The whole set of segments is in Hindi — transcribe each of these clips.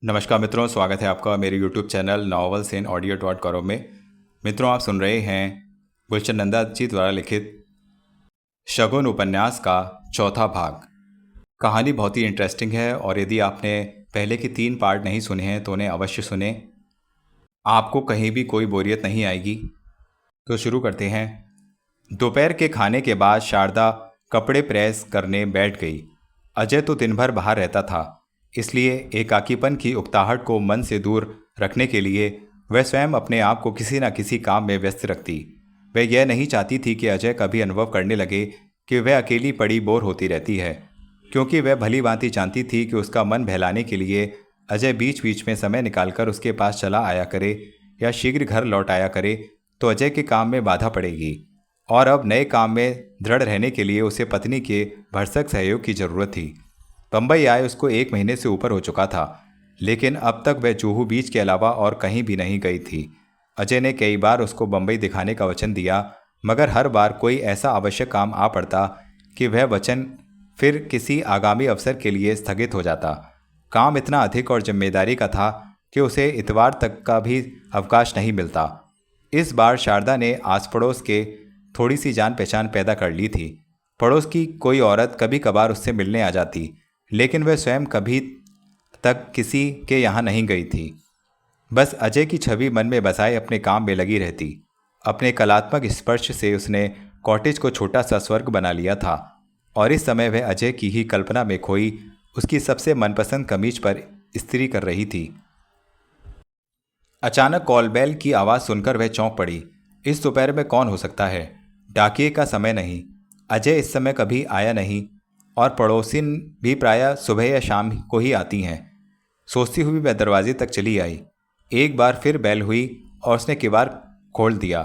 नमस्कार मित्रों, स्वागत है आपका मेरे YouTube चैनल नॉवेल्स इन ऑडियो डॉट कॉम में। मित्रों, आप सुन रहे हैं गुलशन नंदा जी द्वारा लिखित शगुन उपन्यास का चौथा भाग। कहानी बहुत ही इंटरेस्टिंग है और यदि आपने पहले की 3 पार्ट नहीं सुने हैं तो उन्हें अवश्य सुने। आपको कहीं भी कोई बोरियत नहीं आएगी। तो शुरू करते हैं। दोपहर के खाने के बाद शारदा कपड़े प्रेस करने बैठ गई। अजय तो दिन भर बाहर रहता था, इसलिए एकाकीपन की उकताहट को मन से दूर रखने के लिए वह स्वयं अपने आप को किसी न किसी काम में व्यस्त रखती। वह यह नहीं चाहती थी कि अजय कभी अनुभव करने लगे कि वह अकेली पड़ी बोर होती रहती है, क्योंकि वह भली भांति जानती थी कि उसका मन बहलाने के लिए अजय बीच बीच में समय निकालकर उसके पास चला आया करे या शीघ्र घर लौट आया करे तो अजय के काम में बाधा पड़ेगी। और अब नए काम में दृढ़ रहने के लिए उसे पत्नी के भरसक सहयोग की जरूरत थी। बम्बई आए उसको 1 महीने से ऊपर हो चुका था, लेकिन अब तक वह जुहू बीच के अलावा और कहीं भी नहीं गई थी। अजय ने कई बार उसको बम्बई दिखाने का वचन दिया, मगर हर बार कोई ऐसा आवश्यक काम आ पड़ता कि वह वचन फिर किसी आगामी अवसर के लिए स्थगित हो जाता। काम इतना अधिक और जिम्मेदारी का था कि उसे इतवार तक का भी अवकाश नहीं मिलता। इस बार शारदा ने आस पड़ोस के थोड़ी सी जान पहचान पैदा कर ली थी। पड़ोस की कोई औरत कभी कभार उससे मिलने आ जाती, लेकिन वह स्वयं कभी तक किसी के यहाँ नहीं गई थी। बस अजय की छवि मन में बसाए अपने काम में लगी रहती। अपने कलात्मक स्पर्श से उसने कॉटेज को छोटा सा स्वर्ग बना लिया था और इस समय वह अजय की ही कल्पना में खोई उसकी सबसे मनपसंद कमीज पर इस्त्री कर रही थी। अचानक कॉल बेल की आवाज़ सुनकर वह चौंक पड़ी। इस दोपहर में कौन हो सकता है? डाकिए का समय नहीं। अजय इस समय कभी आया नहीं और पड़ोसिन भी प्रायः सुबह या शाम को ही आती हैं। सोचती हुई वह दरवाजे तक चली आई। एक बार फिर बेल हुई और उसने किवाड़ खोल दिया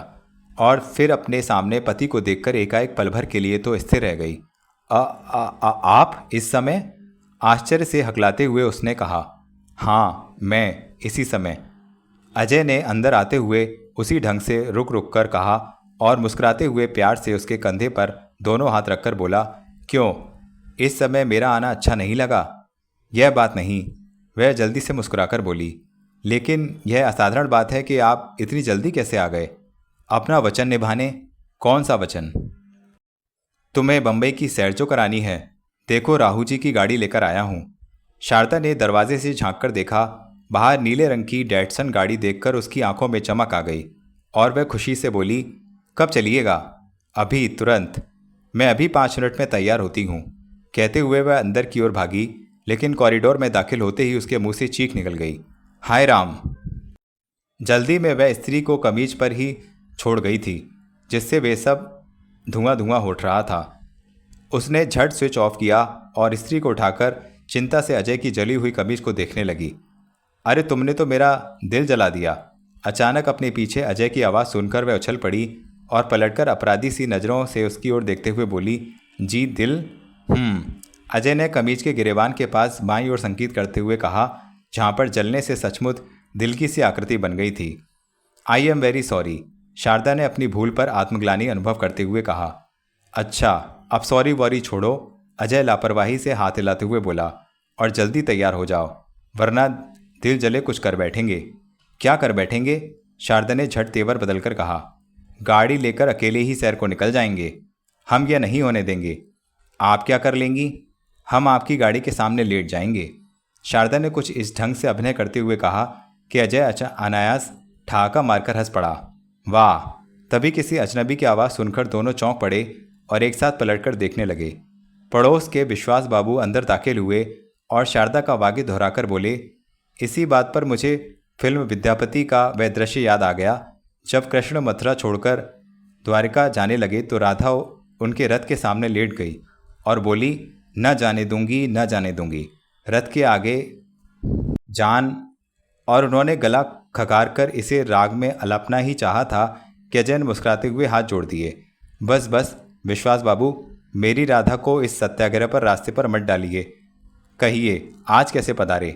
और फिर अपने सामने पति को देखकर एकाएक पल भर के लिए तो स्थिर रह गई। आप इस समय? आश्चर्य से हकलाते हुए उसने कहा। हाँ, मैं इसी समय। अजय ने अंदर आते हुए उसी ढंग से रुक रुक कर कहा और मुस्कुराते हुए प्यार से उसके कंधे पर दोनों हाथ रखकर बोला, क्यों इस समय मेरा आना अच्छा नहीं लगा? यह बात नहीं, वह जल्दी से मुस्कुराकर बोली, लेकिन यह असाधारण बात है कि आप इतनी जल्दी कैसे आ गए? अपना वचन निभाने? कौन सा वचन? तुम्हें बम्बई की सैर जो करानी है। देखो, राहू जी की गाड़ी लेकर आया हूँ। शारदा ने दरवाजे से झांककर देखा। बाहर नीले रंग की डैटसन गाड़ी देखकर उसकी आंखों में चमक आ गई और वह खुशी से बोली, कब चलिएगा? अभी, तुरंत। मैं अभी 5 मिनट में तैयार होती हूँ। कहते हुए वह अंदर की ओर भागी, लेकिन कॉरिडोर में दाखिल होते ही उसके मुंह से चीख निकल गई, हाय राम। जल्दी में वह स्त्री को कमीज पर ही छोड़ गई थी, जिससे वे सब धुआं धुआं उठ रहा था। उसने झट स्विच ऑफ किया और स्त्री को उठाकर चिंता से अजय की जली हुई कमीज को देखने लगी। अरे, तुमने तो मेरा दिल जला दिया। अचानक अपने पीछे अजय की आवाज़ सुनकर वह उछल पड़ी और पलटकर अपराधी सी नज़रों से उसकी ओर देखते हुए बोली, जी दिल? अजय ने कमीज के गिरेबान के पास बाईं ओर संकेत करते हुए कहा, जहाँ पर जलने से सचमुच दिल की सी आकृति बन गई थी। I am very sorry. Sharada ने अपनी भूल पर आत्मग्लानि अनुभव करते हुए कहा। अच्छा, अब सॉरी वॉरी छोड़ो, अजय लापरवाही से हाथ हिलाते हुए बोला, और जल्दी तैयार हो जाओ, वरना दिल जले कुछ कर बैठेंगे। क्या कर बैठेंगे? शारदा ने झट तेवर बदलकर कहा। गाड़ी लेकर अकेले ही सैर को निकल जाएंगे। हम यह नहीं होने देंगे। आप क्या कर लेंगी? हम आपकी गाड़ी के सामने लेट जाएंगे। शारदा ने कुछ इस ढंग से अभिनय करते हुए कहा कि अजय अनायास ठहाका मारकर हंस पड़ा। वाह! तभी किसी अजनबी की आवाज़ सुनकर दोनों चौंक पड़े और एक साथ पलटकर देखने लगे। पड़ोस के विश्वास बाबू अंदर दाखिल हुए और शारदा का वाक्य दोहराकर बोले, इसी बात पर मुझे फिल्म विद्यापति का वह दृश्य याद आ गया, जब कृष्ण मथुरा छोड़कर द्वारिका जाने लगे तो राधा उनके रथ के सामने लेट गई और बोली, न जाने दूंगी, न जाने दूंगी। रथ के आगे जान, और उन्होंने गला खकार कर इसे राग में अलपना ही चाहा था कि अजय ने मुस्कुराते हुए हाथ जोड़ दिए। बस बस विश्वास बाबू, मेरी राधा को इस सत्याग्रह पर रास्ते पर मत डालिए। कहिए, आज कैसे पधारे?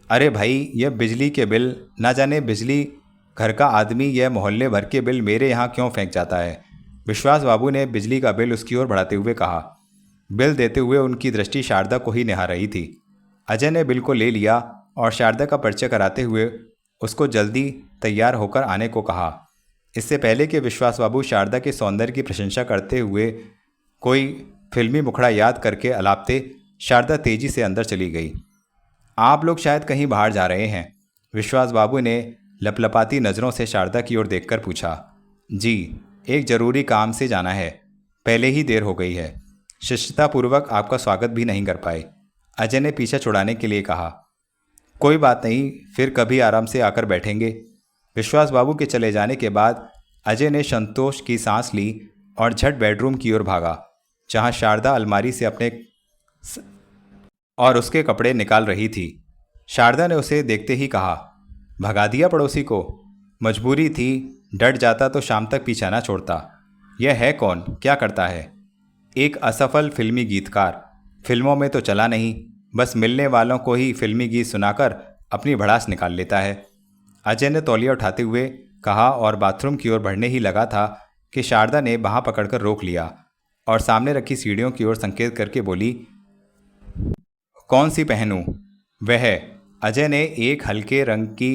अरे भाई, यह बिजली के बिल, ना जाने बिजली घर का आदमी यह मोहल्ले भर के बिल मेरे यहाँ क्यों फेंक जाता है? विश्वास बाबू ने बिजली का बिल उसकी ओर बढ़ाते हुए कहा। बिल देते हुए उनकी दृष्टि शारदा को ही निहार रही थी। अजय ने बिल को ले लिया और शारदा का परिचय कराते हुए उसको जल्दी तैयार होकर आने को कहा। इससे पहले कि विश्वास बाबू शारदा के सौंदर्य की प्रशंसा करते हुए कोई फिल्मी मुखड़ा याद करके अलापते, शारदा तेजी से अंदर चली गई। आप लोग शायद कहीं बाहर जा रहे हैं? विश्वास बाबू ने लपलपाती नज़रों से शारदा की ओर देखकर पूछा। जी, एक ज़रूरी काम से जाना है, पहले ही देर हो गई है। शिष्टतापूर्वक आपका स्वागत भी नहीं कर पाए, अजय ने पीछा छुड़ाने के लिए कहा। कोई बात नहीं, फिर कभी आराम से आकर बैठेंगे। विश्वास बाबू के चले जाने के बाद अजय ने संतोष की सांस ली और झट बेडरूम की ओर भागा, जहां शारदा अलमारी से अपने और उसके कपड़े निकाल रही थी। शारदा ने उसे देखते ही कहा, भगा दिया पड़ोसी को? मजबूरी थी, डट जाता तो शाम तक पीछा ना छोड़ता। यह है कौन, क्या करता है? एक असफल फिल्मी गीतकार, फिल्मों में तो चला नहीं, बस मिलने वालों को ही फिल्मी गीत सुनाकर अपनी भड़ास निकाल लेता है। अजय ने तौलिया उठाते हुए कहा और बाथरूम की ओर बढ़ने ही लगा था कि शारदा ने बाँह पकड़कर रोक लिया और सामने रखी सीढ़ियों की ओर संकेत करके बोली, कौन सी पहनूं? वह अजय ने एक हल्के रंग की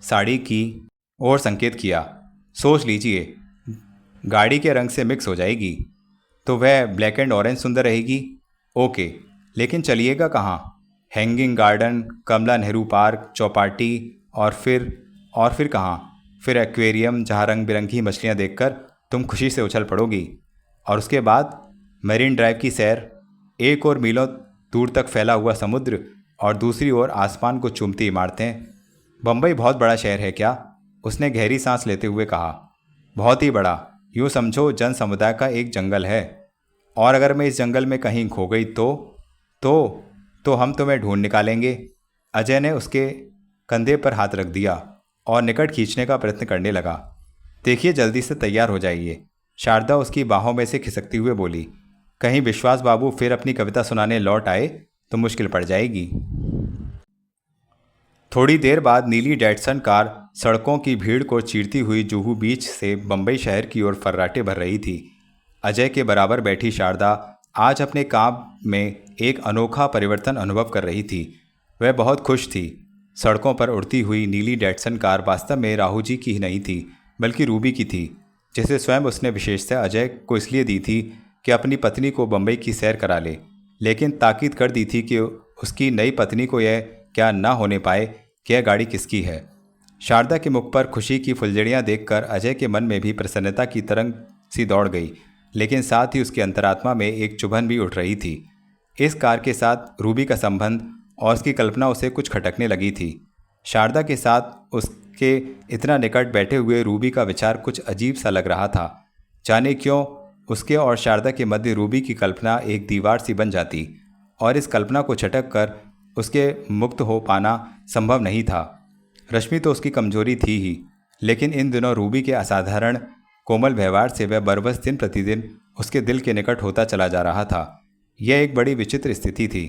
साड़ी की ओर संकेत किया। सोच लीजिए, गाड़ी के रंग से मिक्स हो जाएगी तो वह ब्लैक एंड ऑरेंज सुंदर रहेगी। ओके, लेकिन चलिएगा कहाँ? Hanging garden, Kamla Nehru park, Chowpatty और फिर कहाँ? फिर एक्वेरियम, जहाँ रंग बिरंगी मछलियाँ देखकर तुम खुशी से उछल पड़ोगी। और उसके बाद मरीन ड्राइव की सैर, एक और मीलों दूर तक फैला हुआ समुद्र और दूसरी ओर आसमान को चूमती इमारतें। बम्बई बहुत बड़ा शहर है क्या? उसने गहरी सांस लेते हुए कहा। बहुत ही बड़ा, यूँ समझो जन समुदाय का एक जंगल है। और अगर मैं इस जंगल में कहीं खो गई तो हम तुम्हें ढूंढ निकालेंगे। अजय ने उसके कंधे पर हाथ रख दिया और निकट खींचने का प्रयत्न करने लगा। देखिए, जल्दी से तैयार हो जाइए, शारदा उसकी बाहों में से खिसकती हुए बोली। कहीं विश्वास बाबू फिर अपनी कविता सुनाने लौट आए तो मुश्किल पड़ जाएगी। थोड़ी देर बाद नीली डैटसन कार सड़कों की भीड़ को चीरती हुई जुहू बीच से बम्बई शहर की ओर फर्राटे भर रही थी। अजय के बराबर बैठी शारदा आज अपने काम में एक अनोखा परिवर्तन अनुभव कर रही थी। वह बहुत खुश थी। सड़कों पर उड़ती हुई नीली डैटसन कार वास्तव में राहू जी की ही नहीं थी, बल्कि रूबी की थी, जिसे स्वयं उसने विशेषतः अजय को इसलिए दी थी कि अपनी पत्नी को बम्बई की सैर करा ले, लेकिन ताकीद कर दी थी कि उसकी नई पत्नी को यह क्या न होने पाए कि यह गाड़ी किसकी है। शारदा के मुख पर खुशी की फुलझड़ियाँ देखकर अजय के मन में भी प्रसन्नता की तरंग सी दौड़ गई, लेकिन साथ ही उसकी अंतरात्मा में एक चुभन भी उठ रही थी। इस कार के साथ रूबी का संबंध और उसकी कल्पना उसे कुछ खटकने लगी थी। शारदा के साथ उसके इतना निकट बैठे हुए रूबी का विचार कुछ अजीब सा लग रहा था। जाने क्यों उसके और शारदा के मध्य रूबी की कल्पना एक दीवार सी बन जाती और इस कल्पना को झटक कर उसके मुक्त हो पाना संभव नहीं था। रश्मि तो उसकी कमजोरी थी ही, लेकिन इन दिनों रूबी के असाधारण कोमल व्यवहार से वह बरबस दिन प्रतिदिन उसके दिल के निकट होता चला जा रहा था। यह एक बड़ी विचित्र स्थिति थी।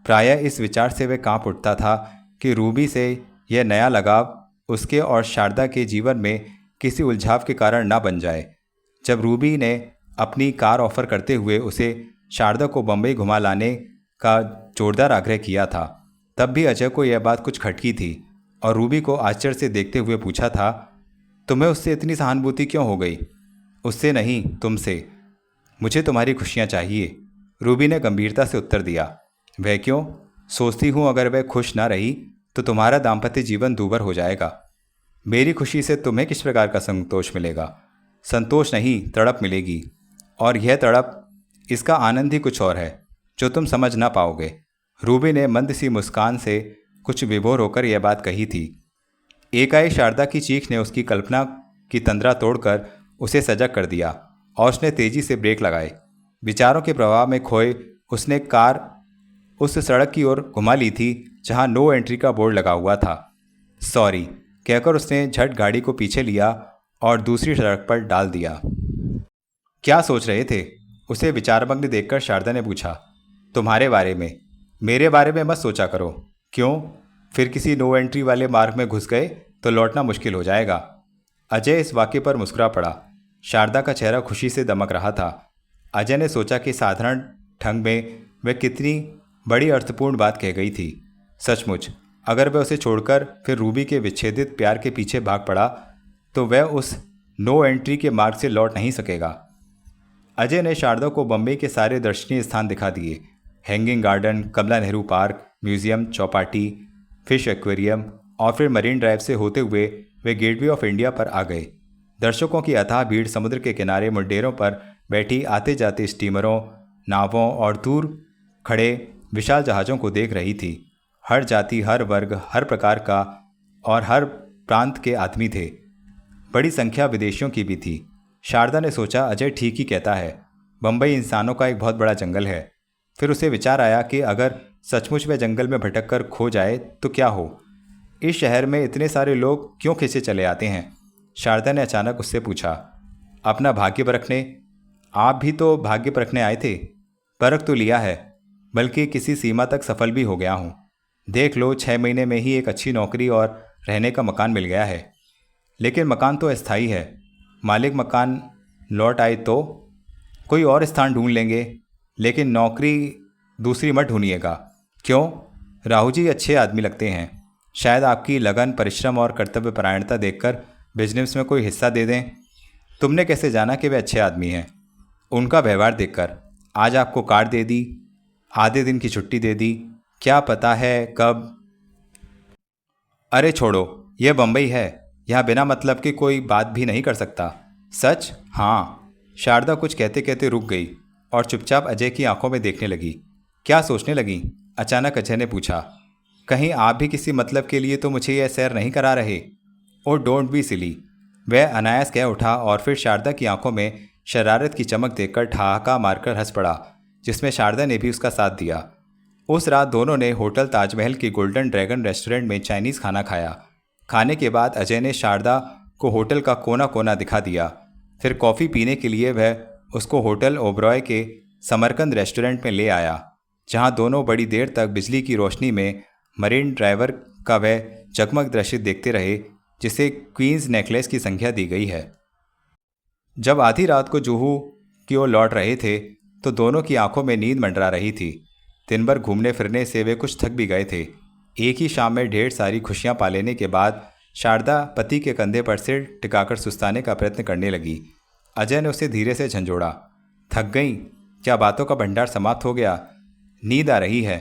प्रायः इस विचार से वह कांप उठता था कि रूबी से यह नया लगाव उसके और शारदा के जीवन में किसी उलझाव के कारण ना बन जाए। जब रूबी ने अपनी कार ऑफर करते हुए उसे शारदा को बम्बई घुमा लाने का जोरदार आग्रह किया था, तब भी अजय को यह बात कुछ खटकी थी और रूबी को आश्चर्य से देखते हुए पूछा था, तुम्हें उससे इतनी सहानुभूति क्यों हो गई? उससे नहीं, तुमसे। मुझे तुम्हारी खुशियाँ चाहिए, रूबी ने गंभीरता से उत्तर दिया। वह क्यों? सोचती हूँ अगर वह खुश ना रही तो तुम्हारा दाम्पत्य जीवन दूभर हो जाएगा। मेरी खुशी से तुम्हें किस प्रकार का संतोष मिलेगा? संतोष नहीं, तड़प मिलेगी। और यह तड़प, इसका आनंद ही कुछ और है जो तुम समझ ना पाओगे। रूबी ने मंद सी मुस्कान से कुछ विभोर होकर यह बात कही थी। एकाएक शारदा की चीख ने उसकी कल्पना की तंद्रा तोड़कर उसे सजग कर दिया और उसने तेजी से ब्रेक लगाए। विचारों के प्रवाह में खोए उसने कार उस सड़क की ओर घुमा ली थी जहां नो एंट्री का बोर्ड लगा हुआ था। सॉरी कहकर उसने झट गाड़ी को पीछे लिया और दूसरी सड़क पर डाल दिया। क्या सोच रहे थे? उसे विचारमग्न देखकर शारदा ने पूछा। तुम्हारे बारे में। मेरे बारे में मत सोचा करो। क्यों? फिर किसी नो एंट्री वाले मार्ग में घुस गए तो लौटना मुश्किल हो जाएगा। अजय इस वाक्य पर मुस्कुरा पड़ा। शारदा का चेहरा खुशी से दमक रहा था। अजय ने सोचा कि साधारण ढंग में वह कितनी बड़ी अर्थपूर्ण बात कह गई थी। सचमुच अगर वह उसे छोड़कर फिर रूबी के विच्छेदित प्यार के पीछे भाग पड़ा तो वह उस नो एंट्री के मार्ग से लौट नहीं सकेगा। अजय ने शारदा को बम्बई के सारे दर्शनीय स्थान दिखा दिए। Hanging garden, Kamla Nehru park, museum, Chowpatty, fish aquarium और फिर मरीन ड्राइव से होते हुए वे गेटवे ऑफ इंडिया पर आ गए। दर्शकों की अथाह भीड़ समुद्र के किनारे मुंडेरों पर बैठी आते जाते स्टीमरों, नावों और दूर खड़े विशाल जहाज़ों को देख रही थी। हर जाति, हर वर्ग, हर प्रकार का और हर प्रांत के आदमी थे। बड़ी संख्या विदेशियों की भी थी। शारदा ने सोचा, अजय ठीक ही कहता है, बम्बई इंसानों का एक बहुत बड़ा जंगल है। फिर उसे विचार आया कि अगर सचमुच वह जंगल में भटक कर खो जाए तो क्या हो। इस शहर में इतने सारे लोग क्यों खिंचे चले आते हैं? शारदा ने अचानक उससे पूछा। अपना भाग्य परखने। आप भी तो भाग्य परखने आए थे। परख तो लिया है, बल्कि किसी सीमा तक सफल भी हो गया हूँ। देख लो, 6 महीने में ही एक अच्छी नौकरी और रहने का मकान मिल गया है। लेकिन मकान तो अस्थायी है। मालिक मकान लौट आए तो कोई और स्थान ढूंढ लेंगे, लेकिन नौकरी दूसरी मत ढूंढिएगा। क्यों? राहु जी अच्छे आदमी लगते हैं। शायद आपकी लगन, परिश्रम और कर्तव्य परायणता देखकर बिजनेस में कोई हिस्सा दे दें। तुमने कैसे जाना कि वे अच्छे आदमी हैं? उनका व्यवहार देखकर। आज आपको कार दे दी, आधे दिन की छुट्टी दे दी, क्या पता है कब। अरे छोड़ो, यह बम्बई है। यहाँ बिना मतलब के कोई बात भी नहीं कर सकता। सच? हाँ। शारदा कुछ कहते कहते रुक गई और चुपचाप अजय की आंखों में देखने लगी। क्या सोचने लगी? अचानक अजय ने पूछा। कहीं आप भी किसी मतलब के लिए तो मुझे यह सैर नहीं करा रहे? ओ डोंट बी सिली, वह अनायास कह उठा और फिर शारदा की आंखों में शरारत की चमक देखकर ठहाका मारकर हंस पड़ा, जिसमें शारदा ने भी उसका साथ दिया। उस रात दोनों ने होटल ताजमहल के गोल्डन ड्रैगन रेस्टोरेंट में चाइनीज़ खाना खाया। खाने के बाद अजय ने शारदा को होटल का कोना कोना दिखा दिया। फिर कॉफ़ी पीने के लिए वह उसको होटल ओबरॉय के समरकंद रेस्टोरेंट में ले आया, जहां दोनों बड़ी देर तक बिजली की रोशनी में मरीन ड्राइवर का वह जगमग दृश्य देखते रहे जिसे क्वींस नेकलेस की संख्या दी गई है। जब आधी रात को जुहू की ओर लौट रहे थे तो दोनों की आंखों में नींद मंडरा रही थी। दिन भर घूमने फिरने से वे कुछ थक भी गए थे। एक ही शाम में ढेर सारी खुशियां पा लेने के बाद शारदा पति के कंधे पर सिर टिकाकर सुस्ताने का प्रयत्न करने लगी। अजय ने उसे धीरे से झंझोड़ा। थक गई? क्या बातों का भंडार समाप्त हो गया? नींद आ रही है,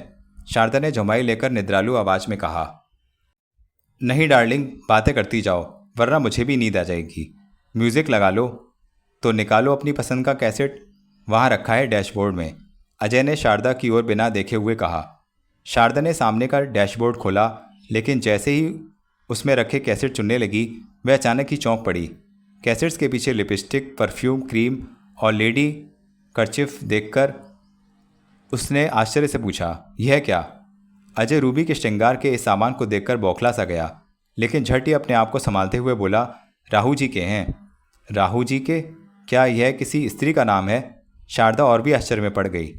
शारदा ने झुमाई लेकर निद्रालु आवाज में कहा। नहीं डार्लिंग, बातें करती जाओ, वरना मुझे भी नींद आ जाएगी। म्यूजिक लगा लो। तो निकालो अपनी पसंद का कैसेट, वहाँ रखा है डैशबोर्ड में, अजय ने शारदा की ओर बिना देखे हुए कहा। शारदा ने सामने का डैशबोर्ड खोला, लेकिन जैसे ही उसमें रखे कैसेट चुनने लगी वह अचानक ही चौंक पड़ी। कैसेट्स के पीछे लिपस्टिक, परफ्यूम, क्रीम और लेडी कर्चिफ देखकर उसने आश्चर्य से पूछा, यह क्या? अजय रूबी के श्रृंगार के इस सामान को देखकर बौखला सा गया, लेकिन झट ही अपने आप को संभालते हुए बोला, राहु जी के हैं। राहु जी के? क्या यह किसी स्त्री का नाम है? शारदा और भी आश्चर्य में पड़ गई।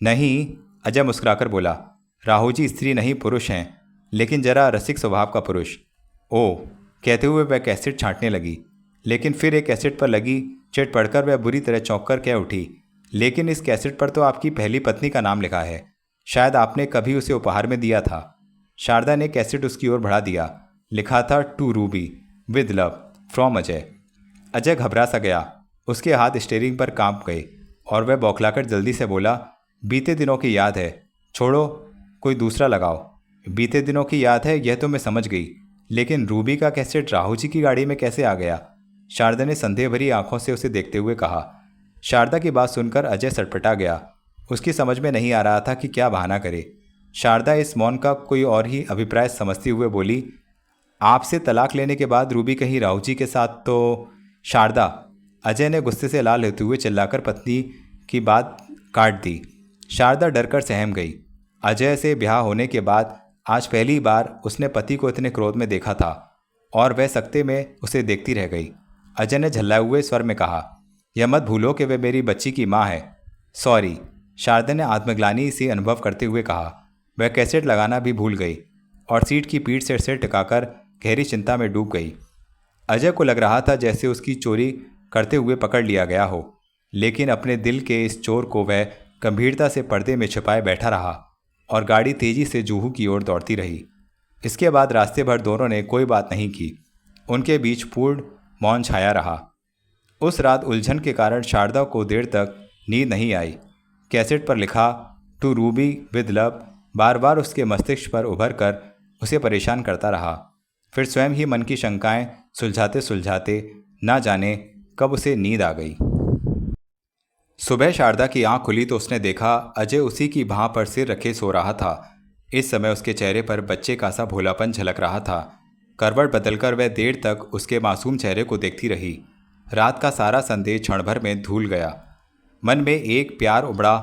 नहीं, अजय मुस्कुराकर बोला, राहु जी स्त्री नहीं पुरुष हैं, लेकिन जरा रसिक स्वभाव का पुरुष। ओह, कहते हुए वह कैसेट छांटने लगी, लेकिन फिर एक कैसेट पर लगी चिट पढ़कर वह बुरी तरह चौंक कर कह उठी, लेकिन इस कैसेट पर तो आपकी पहली पत्नी का नाम लिखा है। शायद आपने कभी उसे उपहार में दिया था। शारदा ने कैसेट उसकी ओर बढ़ा दिया। लिखा था, to Ruby with love from Ajay. Ajay घबरा सा गया। उसके हाथ स्टीयरिंग पर कांप गए और वह बौखलाकर जल्दी से बोला, बीते दिनों की याद है, छोड़ो, कोई दूसरा लगाओ। बीते दिनों की याद है, यह तो मैं समझ गई, लेकिन रूबी का कैसेट राहु जी की गाड़ी में कैसे आ गया? शारदा ने संदेह भरी आंखों से उसे देखते हुए कहा। शारदा की बात सुनकर अजय सटपटा गया। उसकी समझ में नहीं आ रहा था कि क्या बहाना करे। शारदा इस मौन का कोई और ही अभिप्राय समझते हुए बोली, आपसे तलाक लेने के बाद रूबी कहीं राहु जी के साथ तो? शारदा, अजय ने गुस्से से लाल होते हुए चिल्लाकर पत्नी की बात काट दी। शारदा डरकर सहम गई। अजय से ब्याह होने के बाद आज पहली बार उसने पति को इतने क्रोध में देखा था और वह सकते में उसे देखती रह गई। अजय ने झल्लाए हुए स्वर में कहा, यह मत भूलो कि वह मेरी बच्ची की माँ है। सॉरी, शारदा ने आत्मग्लानि से अनुभव करते हुए कहा। वह कैसेट लगाना भी भूल गई और सीट की पीठ से सिर टिकाकर गहरी चिंता में डूब गई। अजय को लग रहा था जैसे उसकी चोरी करते हुए पकड़ लिया गया हो, लेकिन अपने दिल के इस चोर को वह गंभीरता से पर्दे में छिपाए बैठा रहा और गाड़ी तेजी से जुहू की ओर दौड़ती रही। इसके बाद रास्ते भर दोनों ने कोई बात नहीं की। उनके बीच पूर्ण मौन छाया रहा। उस रात उलझन के कारण शारदा को देर तक नींद नहीं आई। कैसेट पर लिखा टू रूबी विद लव बार बार उसके मस्तिष्क पर उभर कर उसे परेशान करता रहा। फिर स्वयं ही मन की शंकाएं सुलझाते सुलझाते ना जाने कब उसे नींद आ गई। सुबह शारदा की आंख खुली तो उसने देखा अजय उसी की बाह पर सिर रखे सो रहा था। इस समय उसके चेहरे पर बच्चे का सा भोलापन झलक रहा था। करवट बदलकर वह देर तक उसके मासूम चेहरे को देखती रही। रात का सारा संदेश क्षण भर में धूल गया। मन में एक प्यार उबड़ा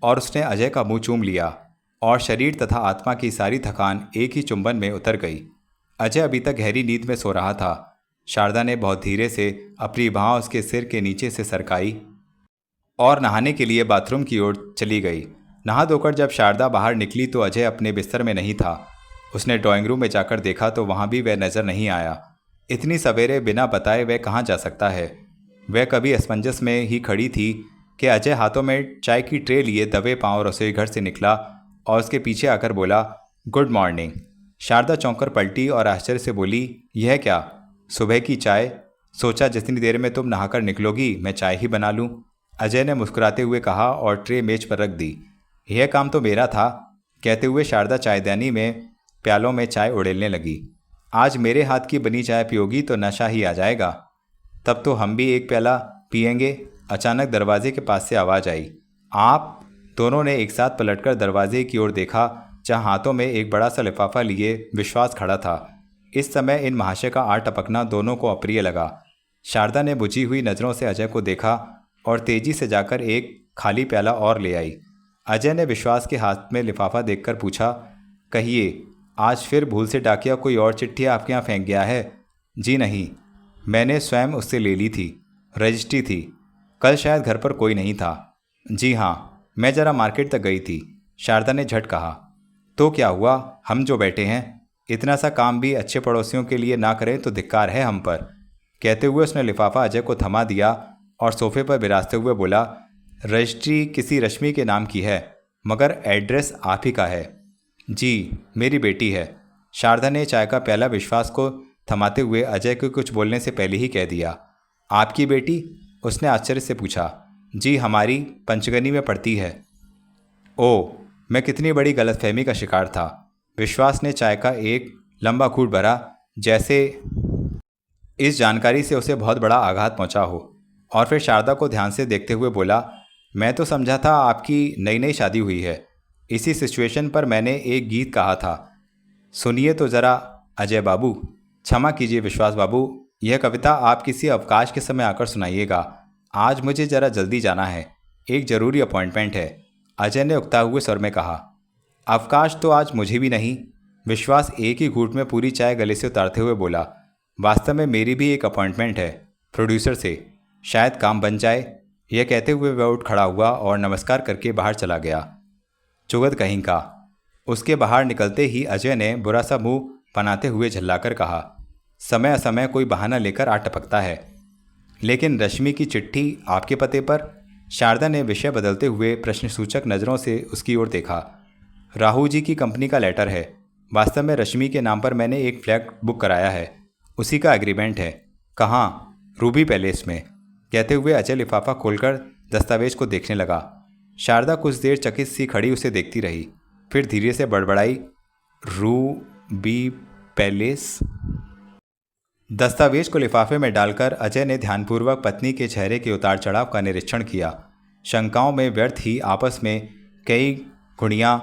और उसने अजय का मुंह चूम लिया और शरीर तथा आत्मा की सारी थकान एक ही चुंबन में उतर गई। अजय अभी तक गहरी नींद में सो रहा था। शारदा ने बहुत धीरे से अपनी बाँह उसके सिर के नीचे से सरकाई और नहाने के लिए बाथरूम की ओर चली गई। नहा धोकर जब शारदा बाहर निकली तो अजय अपने बिस्तर में नहीं था। उसने ड्राइंग रूम में जाकर देखा तो वहाँ भी वह नज़र नहीं आया। इतनी सवेरे बिना बताए वह कहाँ जा सकता है। वह कभी असमंजस में ही खड़ी थी कि अजय हाथों में चाय की ट्रे लिए दबे पांव रसोई घर से निकला और उसके पीछे आकर बोला गुड मॉर्निंग। शारदा चौंक कर पलटी और आश्चर्य से बोली यह क्या, सुबह की चाय? सोचा जितनी देर में तुम नहाकर निकलोगी मैं चाय ही बना लूँ। अजय ने मुस्कुराते हुए कहा और ट्रे मेज पर रख दी। यह काम तो मेरा था, कहते हुए शारदा चायदानी में प्यालों में चाय उड़ेलने लगी। आज मेरे हाथ की बनी चाय पियोगी तो नशा ही आ जाएगा। तब तो हम भी एक प्याला पिएंगे। अचानक दरवाजे के पास से आवाज़ आई। आप? दोनों ने एक साथ पलटकर दरवाजे की ओर देखा जहां हाथों में एक बड़ा सा लिफाफा लिए विश्वास खड़ा था। इस समय इन महाशय का आ टपकना दोनों को अप्रिय लगा। शारदा ने बुझी हुई नज़रों से अजय को देखा और तेजी से जाकर एक खाली प्याला और ले आई। अजय ने विश्वास के हाथ में लिफाफा देखकर पूछा कहिए, आज फिर भूल से डाकिया कोई और चिट्ठी आपके यहाँ फेंक गया है? जी नहीं, मैंने स्वयं उससे ले ली थी। रजिस्ट्री थी। कल शायद घर पर कोई नहीं था। जी हाँ, मैं ज़रा मार्केट तक गई थी। शारदा ने झट कहा। तो क्या हुआ, हम जो बैठे हैं, इतना सा काम भी अच्छे पड़ोसियों के लिए ना करें तो धिक्कार है हम पर। कहते हुए उसने लिफाफा अजय को थमा दिया और सोफे पर बिराजते हुए बोला रजिस्ट्री किसी रश्मि के नाम की है, मगर एड्रेस आप ही का है। जी, मेरी बेटी है। शारदा ने चाय का प्याला विश्वास को थमाते हुए अजय को कुछ बोलने से पहले ही कह दिया। आपकी बेटी? उसने आश्चर्य से पूछा। जी, हमारी पंचगनी में पढ़ती है। ओह, मैं कितनी बड़ी गलतफहमी का शिकार था। विश्वास ने चाय का एक लंबा घूंट भरा, जैसे इस जानकारी से उसे बहुत बड़ा आघात पहुंचा हो, और फिर शारदा को ध्यान से देखते हुए बोला मैं तो समझा था आपकी नई नई शादी हुई है। इसी सिचुएशन पर मैंने एक गीत कहा था, सुनिए तो ज़रा अजय बाबू। क्षमा कीजिए विश्वास बाबू, यह कविता आप किसी अवकाश के समय आकर सुनाइएगा। आज मुझे ज़रा जल्दी जाना है, एक ज़रूरी अपॉइंटमेंट है। अजय ने उकता हुए स्वर में कहा। अवकाश तो आज मुझे भी नहीं। विश्वास एक ही घूंट में पूरी चाय गले से उतारते हुए बोला। वास्तव में मेरी भी एक अपॉइंटमेंट है प्रोड्यूसर से, शायद काम बन जाए। यह कहते हुए वह उठ खड़ा हुआ और नमस्कार करके बाहर चला गया। चुगत कहीं का। उसके बाहर निकलते ही अजय ने बुरा सा मुंह बनाते हुए झल्लाकर कहा, समय असमय कोई बहाना लेकर आ टपकता है। लेकिन रश्मि की चिट्ठी आपके पते पर? शारदा ने विषय बदलते हुए प्रश्नसूचक नज़रों से उसकी ओर देखा। राहु जी की कंपनी का लेटर है। वास्तव में रश्मि के नाम पर मैंने एक फ्लैट बुक कराया है, उसी का एग्रीमेंट है। कहाँ? रूबी पैलेस में। कहते हुए अजय लिफाफा खोलकर दस्तावेज को देखने लगा। शारदा कुछ देर चकित सी खड़ी उसे देखती रही, फिर धीरे से बड़बड़ाई, रूबी पैलेस? दस्तावेज को लिफाफे में डालकर अजय ने ध्यानपूर्वक पत्नी के चेहरे के उतार चढ़ाव का निरीक्षण किया। शंकाओं में व्यर्थ ही आपस में कई गुणियाँ